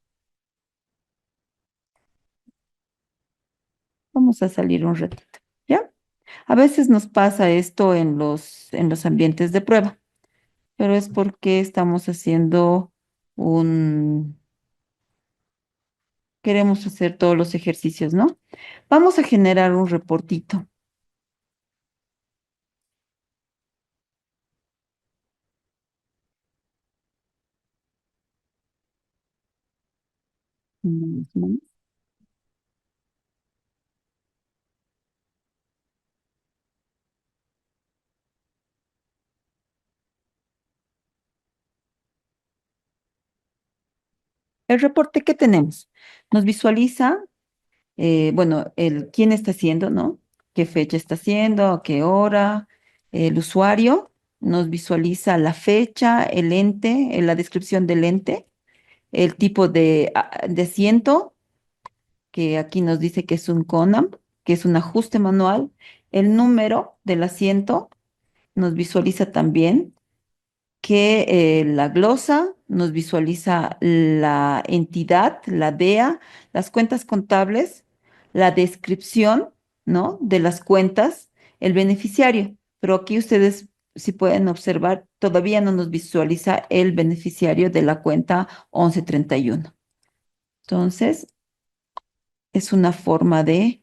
Vamos a salir un ratito. ¿Ya? A veces nos pasa esto en los ambientes de prueba, pero es porque estamos haciendo un, queremos hacer todos los ejercicios, ¿no? Vamos a generar un reportito. Ujú. El reporte que tenemos nos visualiza, bueno, el quién está haciendo, ¿no? ¿Qué fecha está haciendo? ¿A qué hora? El usuario nos visualiza la fecha, el ente, la descripción del ente, el tipo de asiento, que aquí nos dice que es un CONAM, que es un ajuste manual, el número del asiento, nos visualiza también que la glosa nos visualiza la entidad, la DEA, las cuentas contables, la descripción, ¿no? De las cuentas, el beneficiario. Pero aquí ustedes, si pueden observar, todavía no nos visualiza el beneficiario de la cuenta 1131. Entonces, es una forma de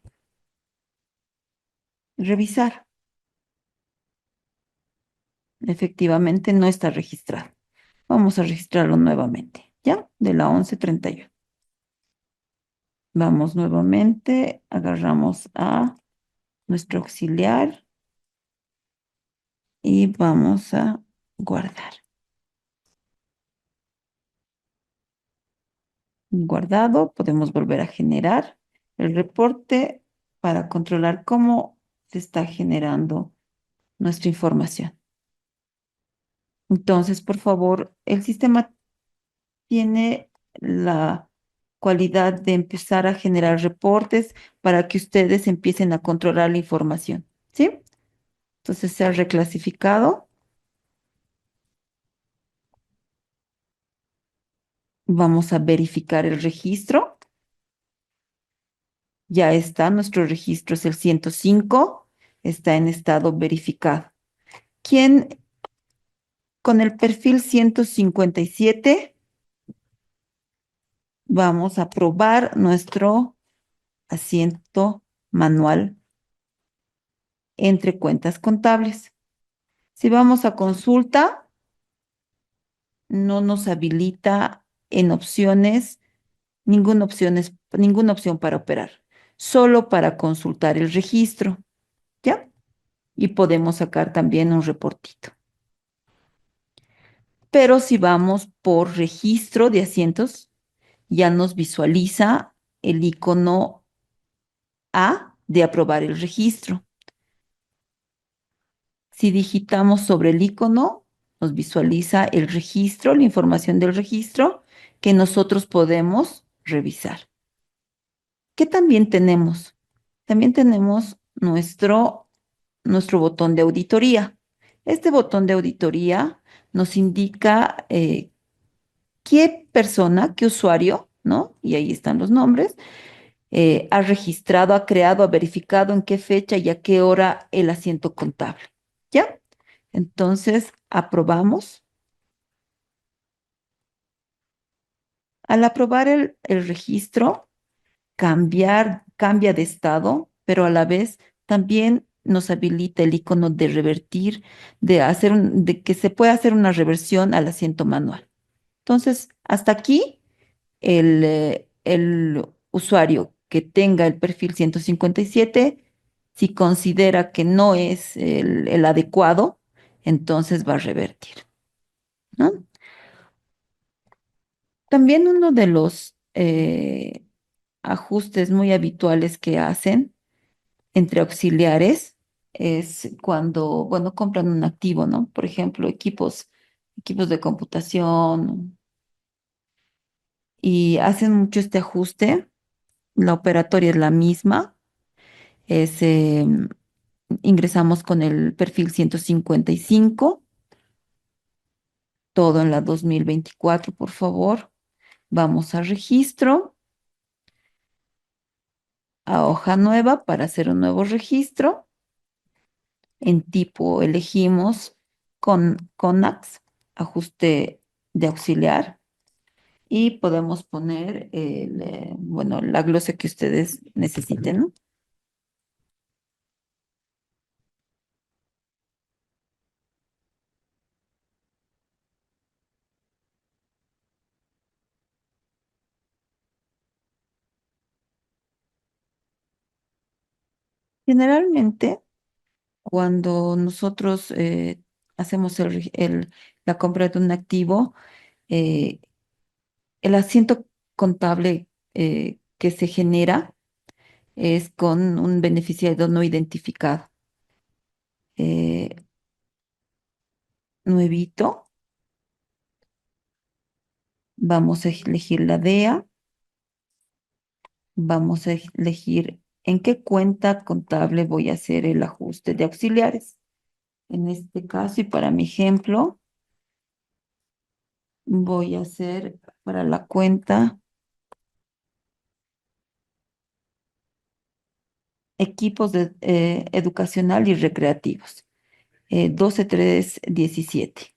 revisar. Efectivamente, no está registrado. Vamos a registrarlo nuevamente, ¿ya? De la 1131. Vamos nuevamente, agarramos a nuestro auxiliar y vamos a guardar. Guardado, podemos volver a generar el reporte para controlar cómo se está generando nuestra información. Entonces, por favor, el sistema tiene la cualidad de empezar a generar reportes para que ustedes empiecen a controlar la información, ¿sí? Entonces, se ha reclasificado. Vamos a verificar el registro. Ya está, nuestro registro es el 105, está en estado verificado. ¿Quién con el perfil 157? Vamos a probar nuestro asiento manual entre cuentas contables. Si vamos a consulta, no nos habilita en opciones, ninguna opción para operar, solo para consultar el registro, ¿ya? Y podemos sacar también un reportito. Pero si vamos por registro de asientos, ya nos visualiza el icono A de aprobar el registro. Si digitamos sobre el icono, nos visualiza el registro, la información del registro que nosotros podemos revisar. ¿Qué también tenemos? También tenemos nuestro botón de auditoría. Este botón de auditoría nos indica qué persona, qué usuario, ¿no? Y ahí están los nombres, ha registrado, ha creado, ha verificado en qué fecha y a qué hora el asiento contable. ¿Ya? Entonces, aprobamos. Al aprobar el registro, cambia de estado, pero a la vez también nos habilita el icono de revertir, de que se pueda hacer una reversión al asiento manual. Entonces, hasta aquí el usuario que tenga el perfil 157, si considera que no es el adecuado, entonces va a revertir, ¿no? También uno de los ajustes muy habituales que hacen entre auxiliares es cuando, bueno, compran un activo, ¿no? Por ejemplo, equipos de computación y hacen mucho este ajuste. La operatoria es la misma. Es, ingresamos con el perfil 155, todo en la 2024, por favor. Vamos a registro, a hoja nueva para hacer un nuevo registro. En tipo elegimos con CONAX, ajuste de auxiliar. y podemos poner bueno, la glosa que ustedes necesiten, ¿no? Generalmente, cuando nosotros hacemos la compra de un activo, eh, el asiento contable que se genera es con un beneficiario no identificado. Eh, Nuevito, vamos a elegir la DEA, vamos a elegir en qué cuenta contable voy a hacer el ajuste de auxiliares. En este caso y para mi ejemplo, voy a hacer para la cuenta equipos educacional y recreativos, 12317.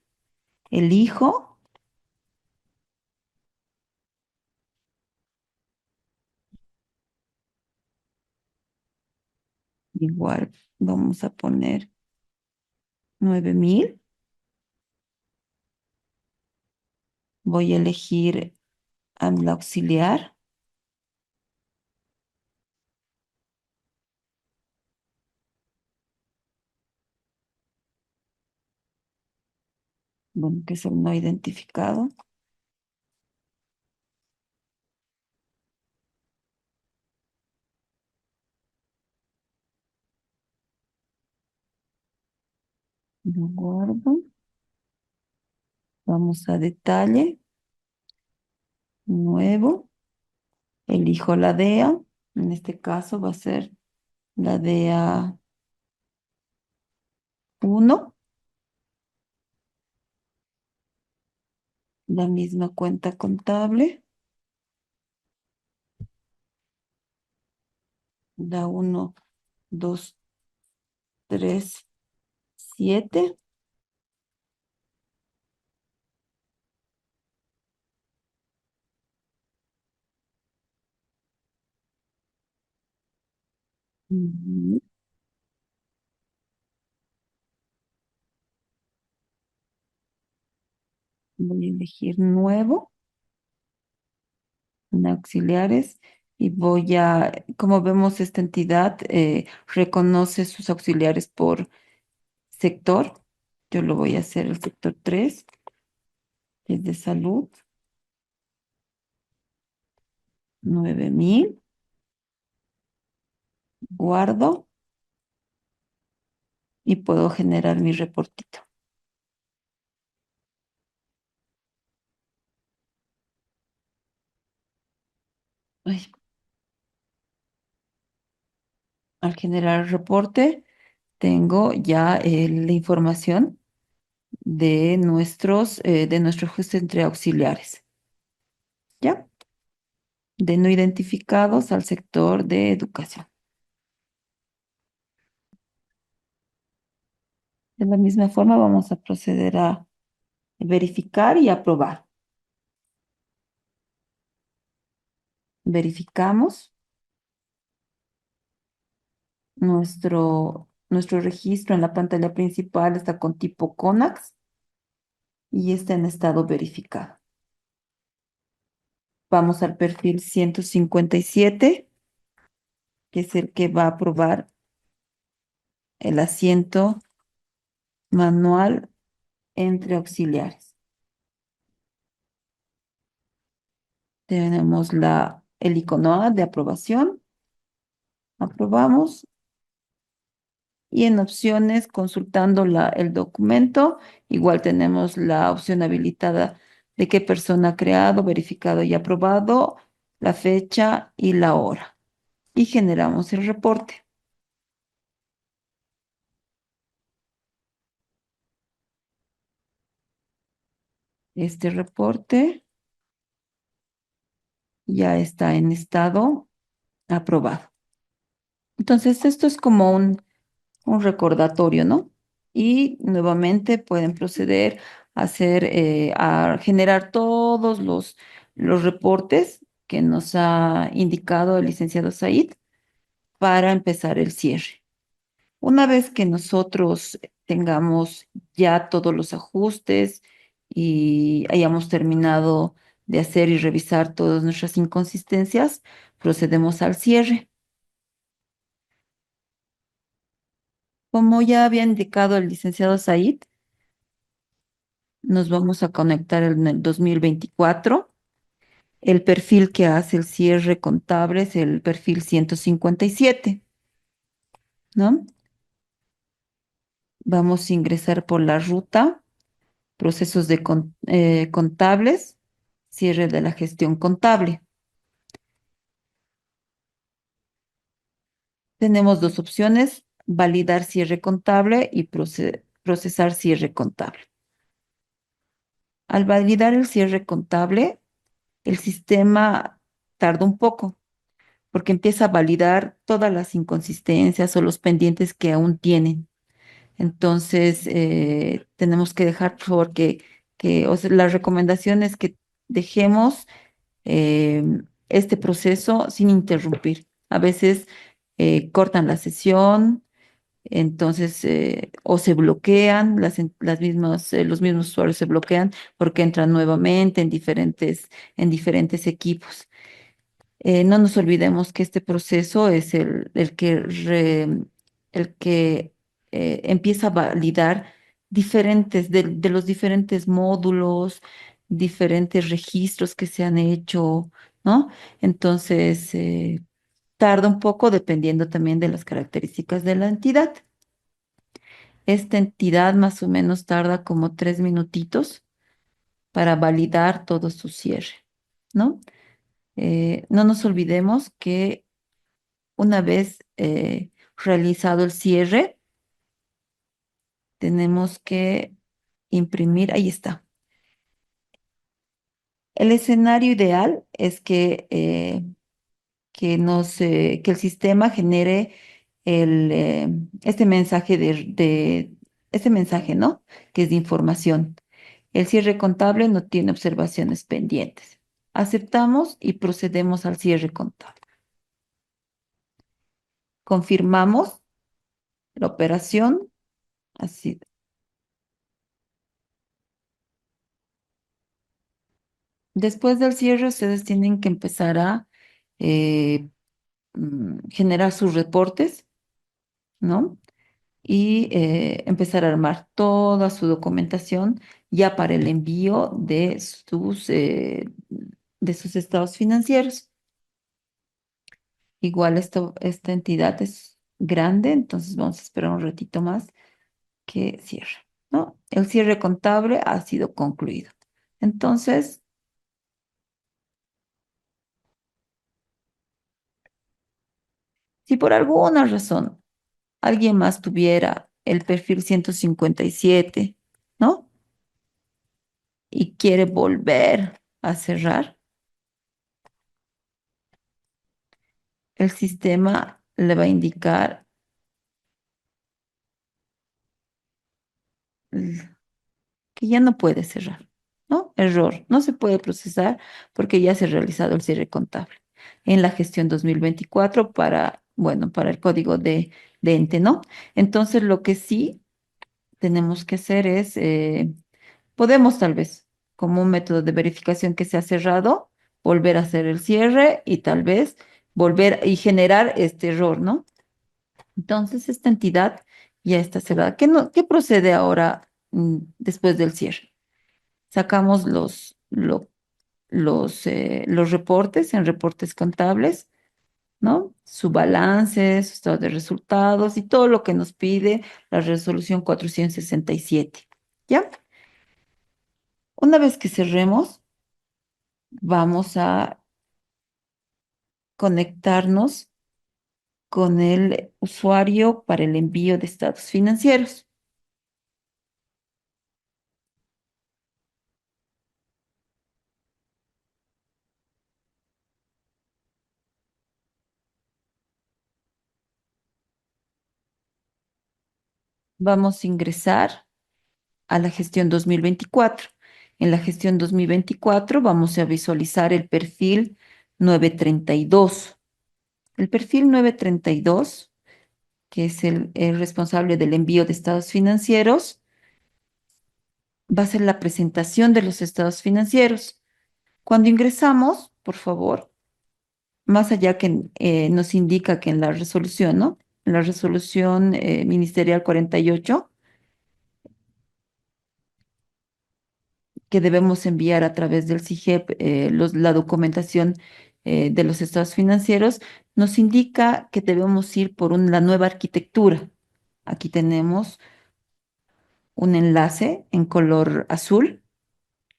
Elijo, igual vamos a poner 9000. Voy a elegir al auxiliar, bueno, que es el no identificado. Lo guardo. Vamos a detalle, nuevo. Elijo la DEA. En este caso va a ser la DEA 1, la misma cuenta contable, la 1, 2, 3, 7. Ujú. Voy a elegir nuevo, en auxiliares, y voy a, como vemos, esta entidad reconoce sus auxiliares por sector. Yo lo voy a hacer el sector 3, que es de salud, 9000. Guardo y puedo generar mi reportito. Ay, al generar el reporte, tengo ya la información de nuestro ajuste entre auxiliares, ¿ya? De no identificados al sector de educación. De la misma forma, vamos a proceder a verificar y aprobar. Verificamos nuestro registro en la pantalla principal está con tipo CONAX y está en estado verificado. Vamos al perfil 157, que es el que va a aprobar el asiento manual entre auxiliares. Tenemos el icono A de aprobación. Aprobamos. Y en opciones, consultando el documento, igual tenemos la opción habilitada de qué persona ha creado, verificado y aprobado, la fecha y la hora. Y generamos el reporte. Este reporte ya está en estado aprobado. Entonces, esto es como un recordatorio, ¿no? Y nuevamente pueden proceder a generar todos los reportes que nos ha indicado el licenciado Said para empezar el cierre. Una vez que nosotros tengamos ya todos los ajustes y hayamos terminado de hacer y revisar todas nuestras inconsistencias, procedemos al cierre. Como ya había indicado el licenciado Said, nos vamos a conectar en el 2024. El perfil que hace el cierre contable es el perfil 157, ¿no? Vamos a ingresar por la ruta, procesos de contables, cierre de la gestión contable. Tenemos dos opciones, validar cierre contable y procesar cierre contable. Al validar el cierre contable, el sistema tarda un poco porque empieza a validar todas las inconsistencias o los pendientes que aún tienen. Entonces, tenemos que dejar, por favor, o sea, la recomendación es que dejemos eh, este proceso sin interrumpir. A veces cortan la sesión, entonces, o se bloquean, los mismos usuarios se bloquean porque entran nuevamente en diferentes equipos. No nos olvidemos que este proceso es el que empieza a validar de los diferentes módulos, diferentes registros que se han hecho, ¿no? Entonces, tarda un poco dependiendo también de las características de la entidad. Esta entidad más o menos tarda como 3 minutitos para validar todo su cierre, ¿no? No nos olvidemos que una vez realizado el cierre, tenemos que imprimir, ahí está. El escenario ideal es que el sistema genere este mensaje este mensaje, ¿no? Que es de información. El cierre contable no tiene observaciones pendientes. Aceptamos y procedemos al cierre contable. Confirmamos la operación, así. Después del cierre, ustedes tienen que empezar a eh, generar sus reportes, ¿no? Y empezar a armar toda su documentación ya para el envío de sus estados financieros. Igual esta entidad es grande, entonces vamos a esperar un ratito más que cierre, ¿no? El cierre contable ha sido concluido. Entonces, si por alguna razón alguien más tuviera el perfil 157, ¿no? Y quiere volver a cerrar, el sistema le va a indicar que ya no puede cerrar, ¿no? Error, no se puede procesar porque ya se ha realizado el cierre contable en la gestión 2024 bueno, para el código de ente, ¿no? Entonces, lo que sí tenemos que hacer es, podemos tal vez, como un método de verificación que se ha cerrado, volver a hacer el cierre y tal vez volver y generar este error, ¿no? Entonces, esta entidad ya está cerrada. ¿Qué procede ahora después del cierre? Sacamos los reportes en reportes contables, ¿no? Su balance, su estado de resultados y todo lo que nos pide la resolución 467. ¿Ya? Una vez que cerremos, vamos a conectarnos con el usuario para el envío de estados financieros. Vamos a ingresar a la gestión 2024. En la gestión 2024 vamos a visualizar el perfil 932. El perfil 932, que es el responsable del envío de estados financieros, va a ser la presentación de los estados financieros. Cuando ingresamos, por favor, más allá que nos indica que en la resolución, ¿no? En la resolución ministerial 48, que debemos enviar a través del CIGEP la documentación de los estados financieros, nos indica que debemos ir por la nueva arquitectura. Aquí tenemos un enlace en color azul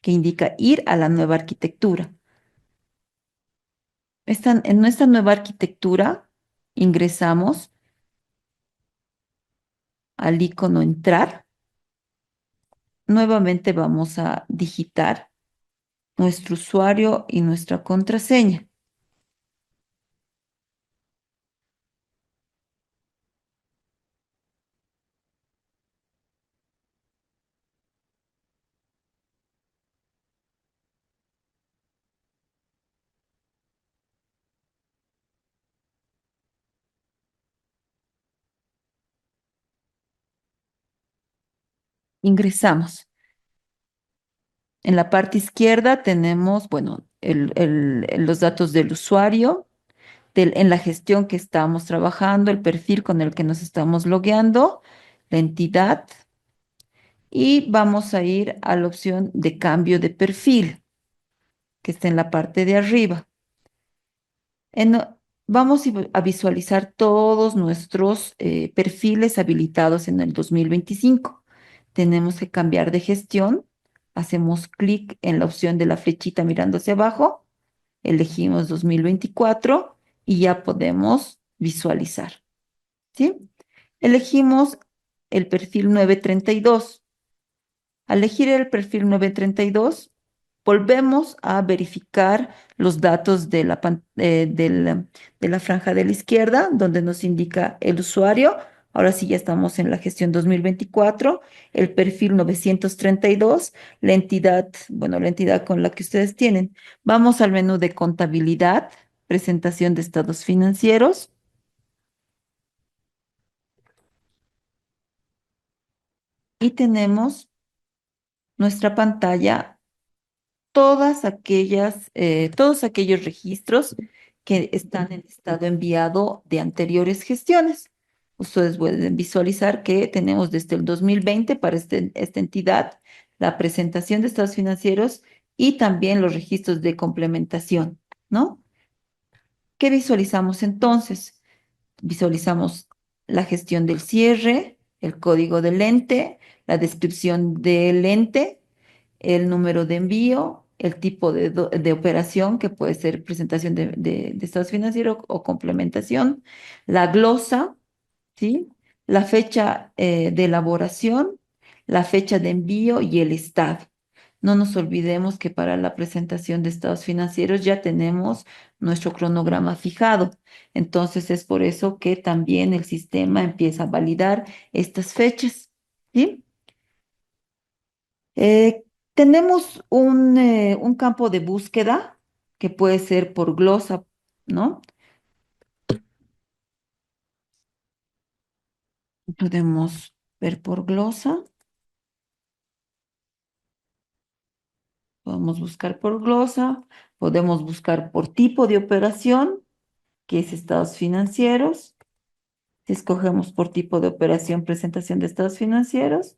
que indica ir a la nueva arquitectura. En nuestra nueva arquitectura ingresamos al icono entrar. Nuevamente vamos a digitar nuestro usuario y nuestra contraseña. Ingresamos. En la parte izquierda tenemos, bueno, los datos del usuario, en la gestión que estamos trabajando, el perfil con el que nos estamos logueando, la entidad, y vamos a ir a la opción de cambio de perfil, que está en la parte de arriba. En- Vamos a visualizar todos nuestros perfiles habilitados en el 2025. Tenemos que cambiar de gestión. Hacemos clic en la opción de la flechita mirando hacia abajo, elegimos 2024 y ya podemos visualizar, ¿sí? Elegimos el perfil 932. Al elegir el perfil 932, volvemos a verificar los datos de la franja de la izquierda, donde nos indica el usuario. Ahora sí ya estamos en la gestión 2024, el perfil 932, la entidad, bueno, la entidad con la que ustedes tienen. Vamos al menú de contabilidad, presentación de estados financieros y tenemos nuestra pantalla todos aquellos registros que están en estado enviado de anteriores gestiones. Ustedes pueden visualizar que tenemos desde el 2020 para esta entidad la presentación de estados financieros y también los registros de complementación, ¿no? ¿Qué visualizamos entonces? Visualizamos la gestión del cierre, el código del ente, la descripción del ente, el número de envío, el tipo de operación, que puede ser presentación de estados financieros o complementación, la glosa, ¿sí? La fecha de elaboración, la fecha de envío y el estado. No nos olvidemos que para la presentación de estados financieros ya tenemos nuestro cronograma fijado. Entonces es por eso que también el sistema empieza a validar estas fechas, ¿sí? Eh, Tenemos un campo de búsqueda que puede ser por glosa, ¿no? Podemos ver por glosa, podemos buscar por glosa, podemos buscar por tipo de operación, que es estados financieros. Si escogemos por tipo de operación presentación de estados financieros,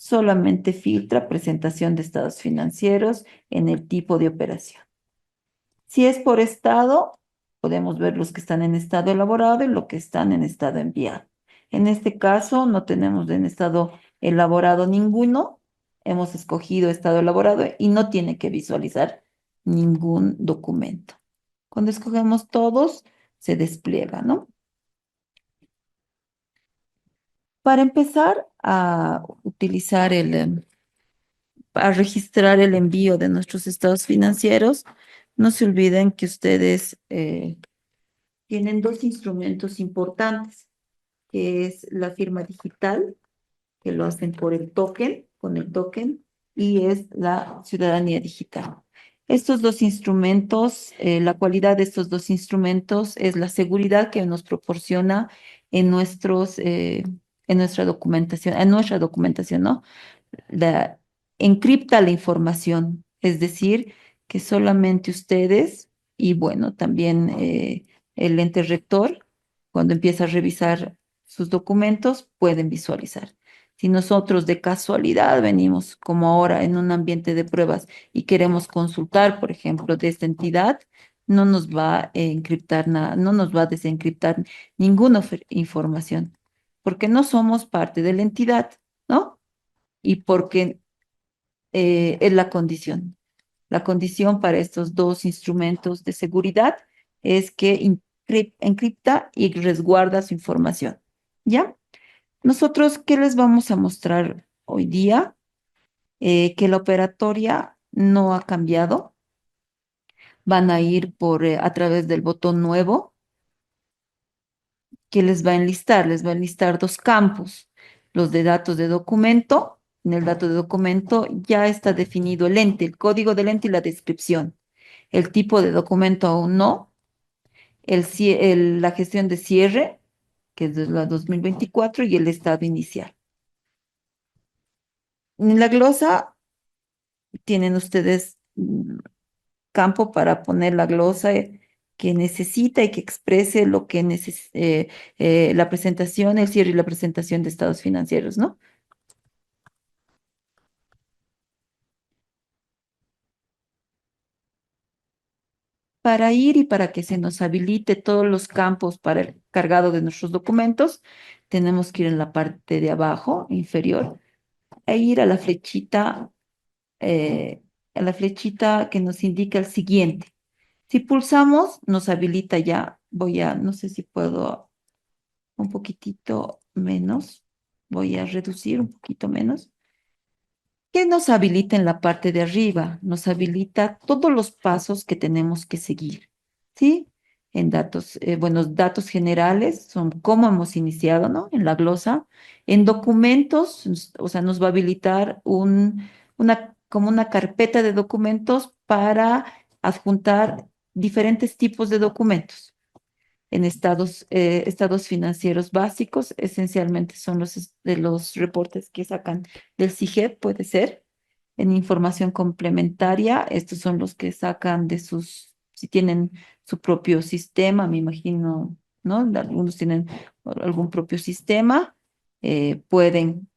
solamente filtra presentación de estados financieros en el tipo de operación. Si es por estado, podemos ver los que están en estado elaborado y los que están en estado enviado. En este caso, no tenemos en estado elaborado ninguno. Hemos escogido estado elaborado y no tiene que visualizar ningún documento. Cuando escogemos todos, se despliega, ¿no? Para empezar a utilizar a registrar el envío de nuestros estados financieros, no se olviden que ustedes tienen dos instrumentos importantes, que es la firma digital, que lo hacen por el token, con el token, y es la ciudadanía digital. Estos dos instrumentos, la cualidad de estos dos instrumentos es la seguridad que nos proporciona en en nuestra documentación, ¿no? La, encripta la información, es decir, que solamente ustedes y bueno, también el ente rector, cuando empieza a revisar sus documentos, pueden visualizar. Si nosotros de casualidad venimos, como ahora, en un ambiente de pruebas y queremos consultar, por ejemplo, de esta entidad, no nos va a encriptar nada, no nos va a desencriptar ninguna información, porque no somos parte de la entidad, ¿no? Y porque es la condición. La condición para estos dos instrumentos de seguridad es que encripta y resguarda su información. ¿Ya? Nosotros, ¿qué les vamos a mostrar hoy día? Que la operatoria no ha cambiado. Van a ir a través del botón nuevo que les va a enlistar dos campos, los de datos de documento. En el dato de documento ya está definido el ente, el código del ente y la descripción. El tipo de documento aún no. La gestión de cierre, que es de la 2024, y el estado inicial. En la glosa tienen ustedes campo para poner la glosa que necesita y que exprese lo que la presentación, el cierre y la presentación de estados financieros, ¿no? Para ir y para que se nos habilite todos los campos para el cargado de nuestros documentos, tenemos que ir en la parte de abajo, inferior, e ir eh, a la flechita que nos indica el siguiente. Si pulsamos, nos habilita ya. No sé si puedo un poquitito menos. Voy a reducir un poquito menos. ¿Qué nos habilita en la parte de arriba? Nos habilita todos los pasos que tenemos que seguir, ¿sí? En datos, datos generales son cómo hemos iniciado, ¿no? En la glosa. En documentos, o sea, nos va a habilitar como una carpeta de documentos para adjuntar diferentes tipos de documentos. En estados financieros básicos, esencialmente son de los reportes que sacan del CIGEP, puede ser. En información complementaria, estos son los que sacan si tienen su propio sistema, me imagino, ¿no? Algunos tienen algún propio sistema, deben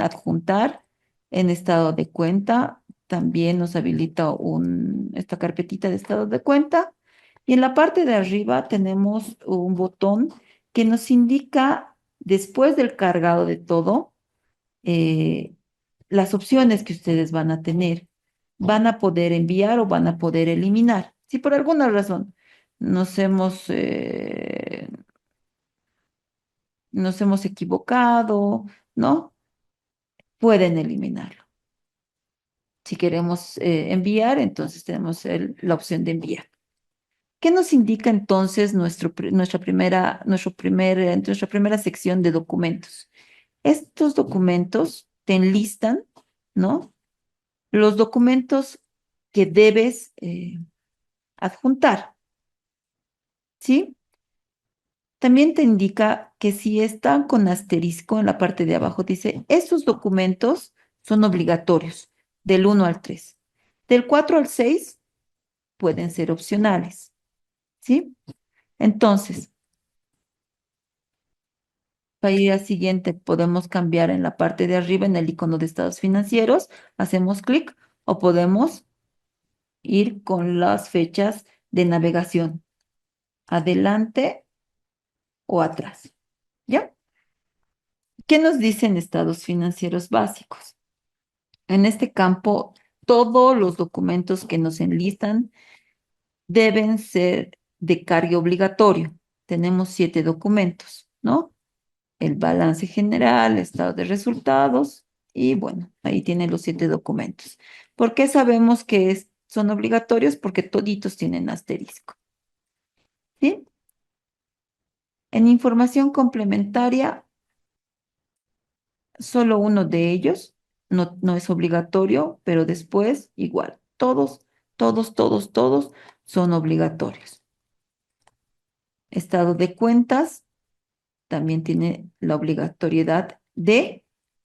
adjuntar en estado de cuenta. También nos habilita esta carpetita de estado de cuenta. Y en la parte de arriba tenemos un botón que nos indica, después del cargado de todo, eh, las opciones que ustedes van a tener. Van a poder enviar o van a poder eliminar. Si por alguna razón nos hemos, eh, nos hemos equivocado, ¿no? Pueden eliminarlo. Si queremos enviar, entonces tenemos la opción de enviar. ¿Qué nos indica entonces nuestra primera sección de documentos? Estos documentos te enlistan, ¿no? Los documentos que debes adjuntar, ¿sí? También te indica que si están con asterisco en la parte de abajo, dice, estos documentos son obligatorios, del 1 al 3. Del 4 al 6 pueden ser opcionales, ¿sí? Entonces, para ir al siguiente, podemos cambiar en la parte de arriba, en el icono de estados financieros, hacemos clic o podemos ir con las fechas de navegación, adelante o atrás. ¿Ya? ¿Qué nos dicen estados financieros básicos? En este campo, todos los documentos que nos enlistan deben ser de cargue obligatorio. Tenemos 7 documentos, ¿no? El balance general, estado de resultados y bueno, ahí tienen los 7 documentos. ¿Por qué sabemos que son obligatorios? Porque toditos tienen asterisco. ¿Sí? En información complementaria, solo uno de ellos. no, no es obligatorio, pero después igual. Todos son obligatorios. Estado de cuentas también tiene la obligatoriedad de,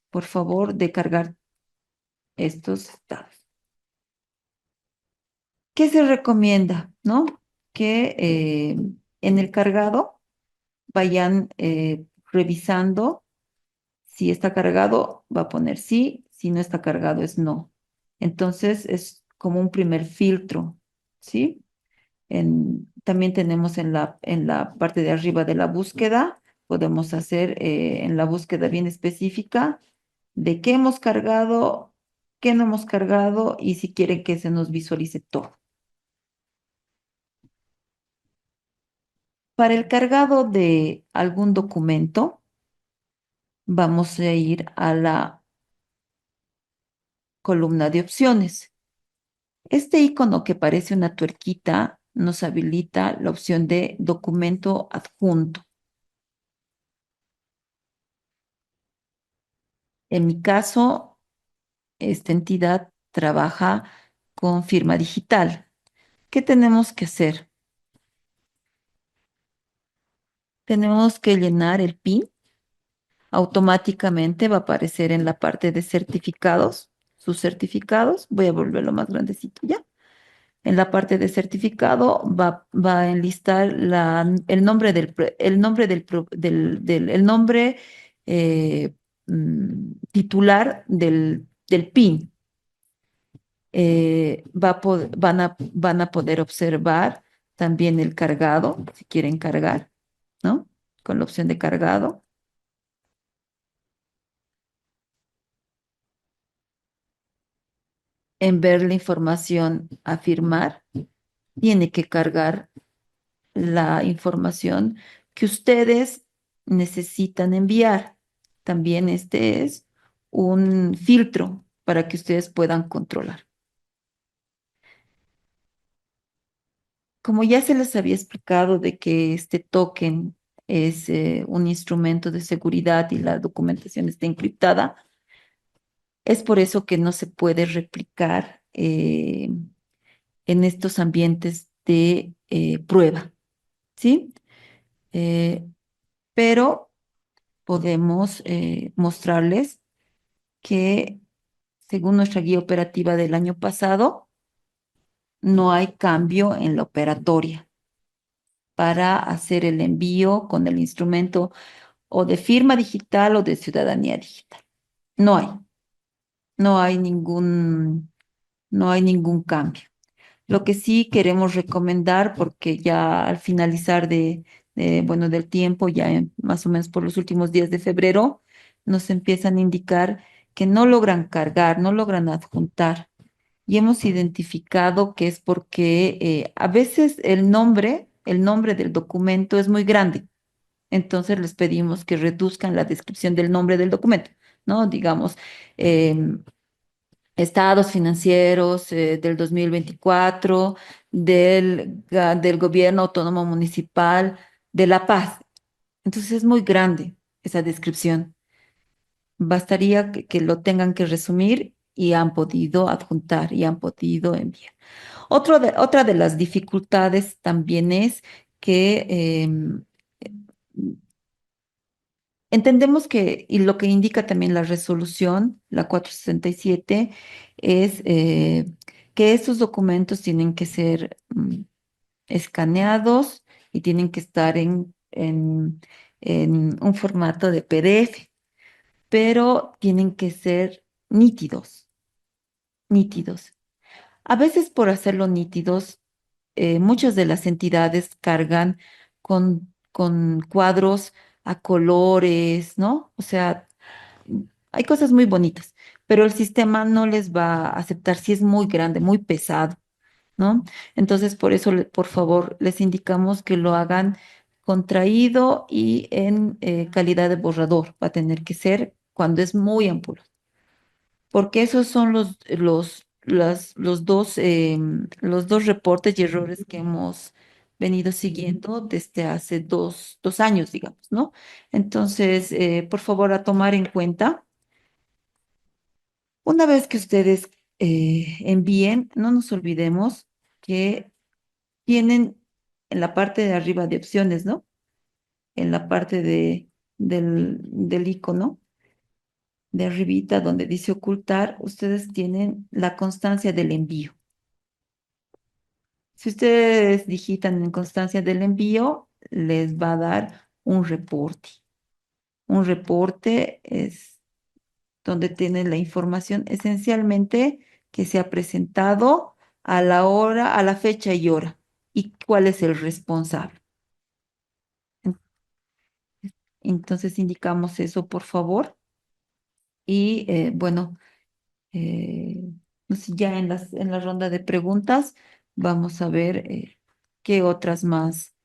por favor, de cargar estos estados. ¿Qué se recomienda? ¿No? Que en el cargado vayan revisando. Si está cargado, va a poner sí, si no está cargado es no. Entonces es como un primer filtro, ¿sí? También tenemos en la parte de arriba de la búsqueda, podemos hacer en la búsqueda bien específica de qué hemos cargado, qué no hemos cargado y si quieren que se nos visualice todo. Para el cargado de algún documento, vamos a ir a la columna de opciones. Este icono que parece una tuerquita nos habilita la opción de documento adjunto. En mi caso, esta entidad trabaja con firma digital. ¿Qué tenemos que hacer? Tenemos que llenar el PIN. Automáticamente va a aparecer en la parte de certificados, sus certificados. Voy a volverlo más grandecito ya. En la parte de certificado va a enlistar el nombre el nombre el nombre titular del PIN. Van a poder observar también el cargado, si quieren cargar, ¿no? Con la opción de cargado. En ver la información a firmar, tiene que cargar la información que ustedes necesitan enviar. También este es un filtro para que ustedes puedan controlar. Como ya se les había explicado de que este token es un instrumento de seguridad y la documentación está encriptada, es por eso que no se puede replicar en estos ambientes de prueba, ¿sí? Eh, pero podemos mostrarles que según nuestra guía operativa del año pasado, no hay cambio en la operatoria para hacer el envío con el instrumento o de firma digital o de ciudadanía digital. No hay, no hay no hay ningún cambio. Lo que sí queremos recomendar, porque ya al finalizar bueno, del tiempo, más o menos por los últimos días de febrero, nos empiezan a indicar que no logran cargar, no logran adjuntar. Y hemos identificado que es porque a veces el nombre del documento es muy grande. Entonces les pedimos que reduzcan la descripción del nombre del documento, ¿no? Digamos, em, estados financieros del 2024 del Gobierno Autónomo Municipal de La Paz. Entonces es muy grande esa descripción. Bastaría que lo tengan que resumir y han podido adjuntar y han podido enviar. Otra de las dificultades también es que entendemos que, y lo que indica también la resolución, la 467, es que estos documentos tienen que ser escaneados y tienen que estar en un formato de PDF, pero tienen que ser nítidos, nítidos. A veces por hacerlo nítidos, muchas de las entidades cargan con cuadros a colores, ¿no? O sea, hay cosas muy bonitas, pero el sistema no les va a aceptar si es muy grande, muy pesado, ¿no? Entonces, por eso, por favor, les indicamos que lo hagan contraído y en calidad de borrador. Va a tener que ser cuando es muy amplio, porque esos son los dos reportes y errores que hemos venido siguiendo desde hace dos años, digamos, ¿no? Entonces, por favor, a tomar en cuenta. Una vez que ustedes envíen, no nos olvidemos que tienen en la parte de arriba de opciones, ¿no? En la parte del icono de arribita donde dice ocultar, ustedes tienen la constancia del envío. Si ustedes digitan en constancia del envío, les va a dar un reporte. Un reporte es donde tienen la información esencialmente que se ha presentado a la hora, a la fecha y hora, y cuál es el responsable. En- Entonces indicamos eso, por favor. Y bueno, eh, no sé, ya en la ronda de preguntas vamos a ver qué otras más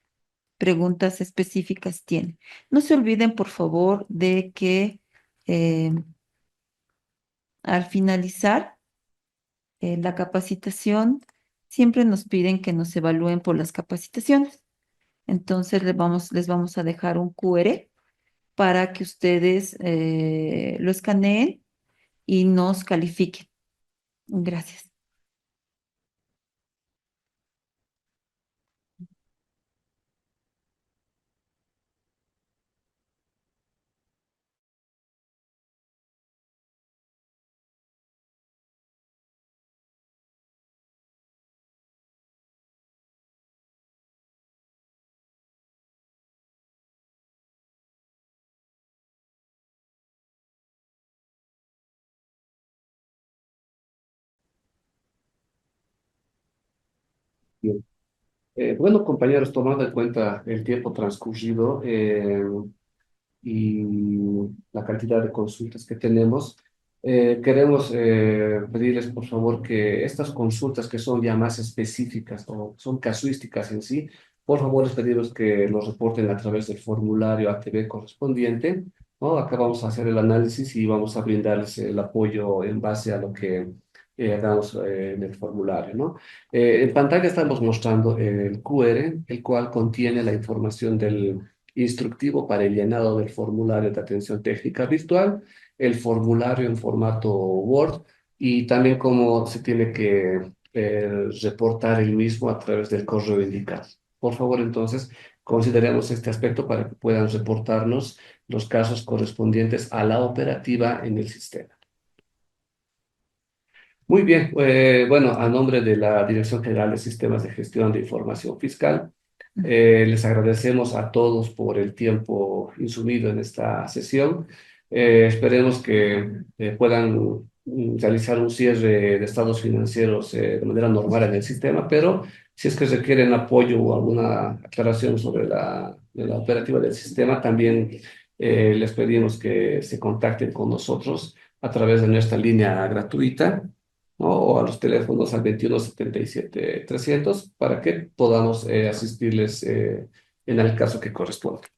preguntas específicas tienen. No se olviden, por favor, de que eh, al finalizar la capacitación, siempre nos piden que nos evalúen por las capacitaciones. Entonces les vamos a dejar un QR para que ustedes lo escaneen y nos califiquen. Gracias.
Bien. Bueno, compañeros, tomando en cuenta el tiempo transcurrido, y la cantidad de consultas que tenemos. Queremos pedirles, por favor, que estas consultas que son ya más específicas o son casuísticas en sí, por favor, les pedimos que los reporten a través del formulario ATV correspondiente, ¿no? Acá vamos a hacer el análisis y vamos a brindarles el apoyo en base a lo que hagamos en el formulario, ¿no? En pantalla estamos mostrando el QR, el cual contiene la información del instructivo para el llenado del formulario de atención técnica virtual, el formulario en formato Word y también cómo se tiene que reportar el mismo a través del correo indicado. Por favor, entonces, consideremos este aspecto para que puedan reportarnos los casos correspondientes a la operativa en el sistema. Muy bien, bueno, a nombre de la Dirección General de Sistemas de Gestión de Información Fiscal, les agradecemos a todos por el tiempo insumido en esta sesión. Esperemos que puedan realizar un cierre de estados financieros de manera normal en el sistema, pero si es que requieren apoyo o alguna aclaración sobre de la operativa del sistema, también les pedimos que se contacten con nosotros a través de nuestra línea gratuita, ¿no? O a los teléfonos al 21 77 300 para que podamos asistirles en el caso que corresponda.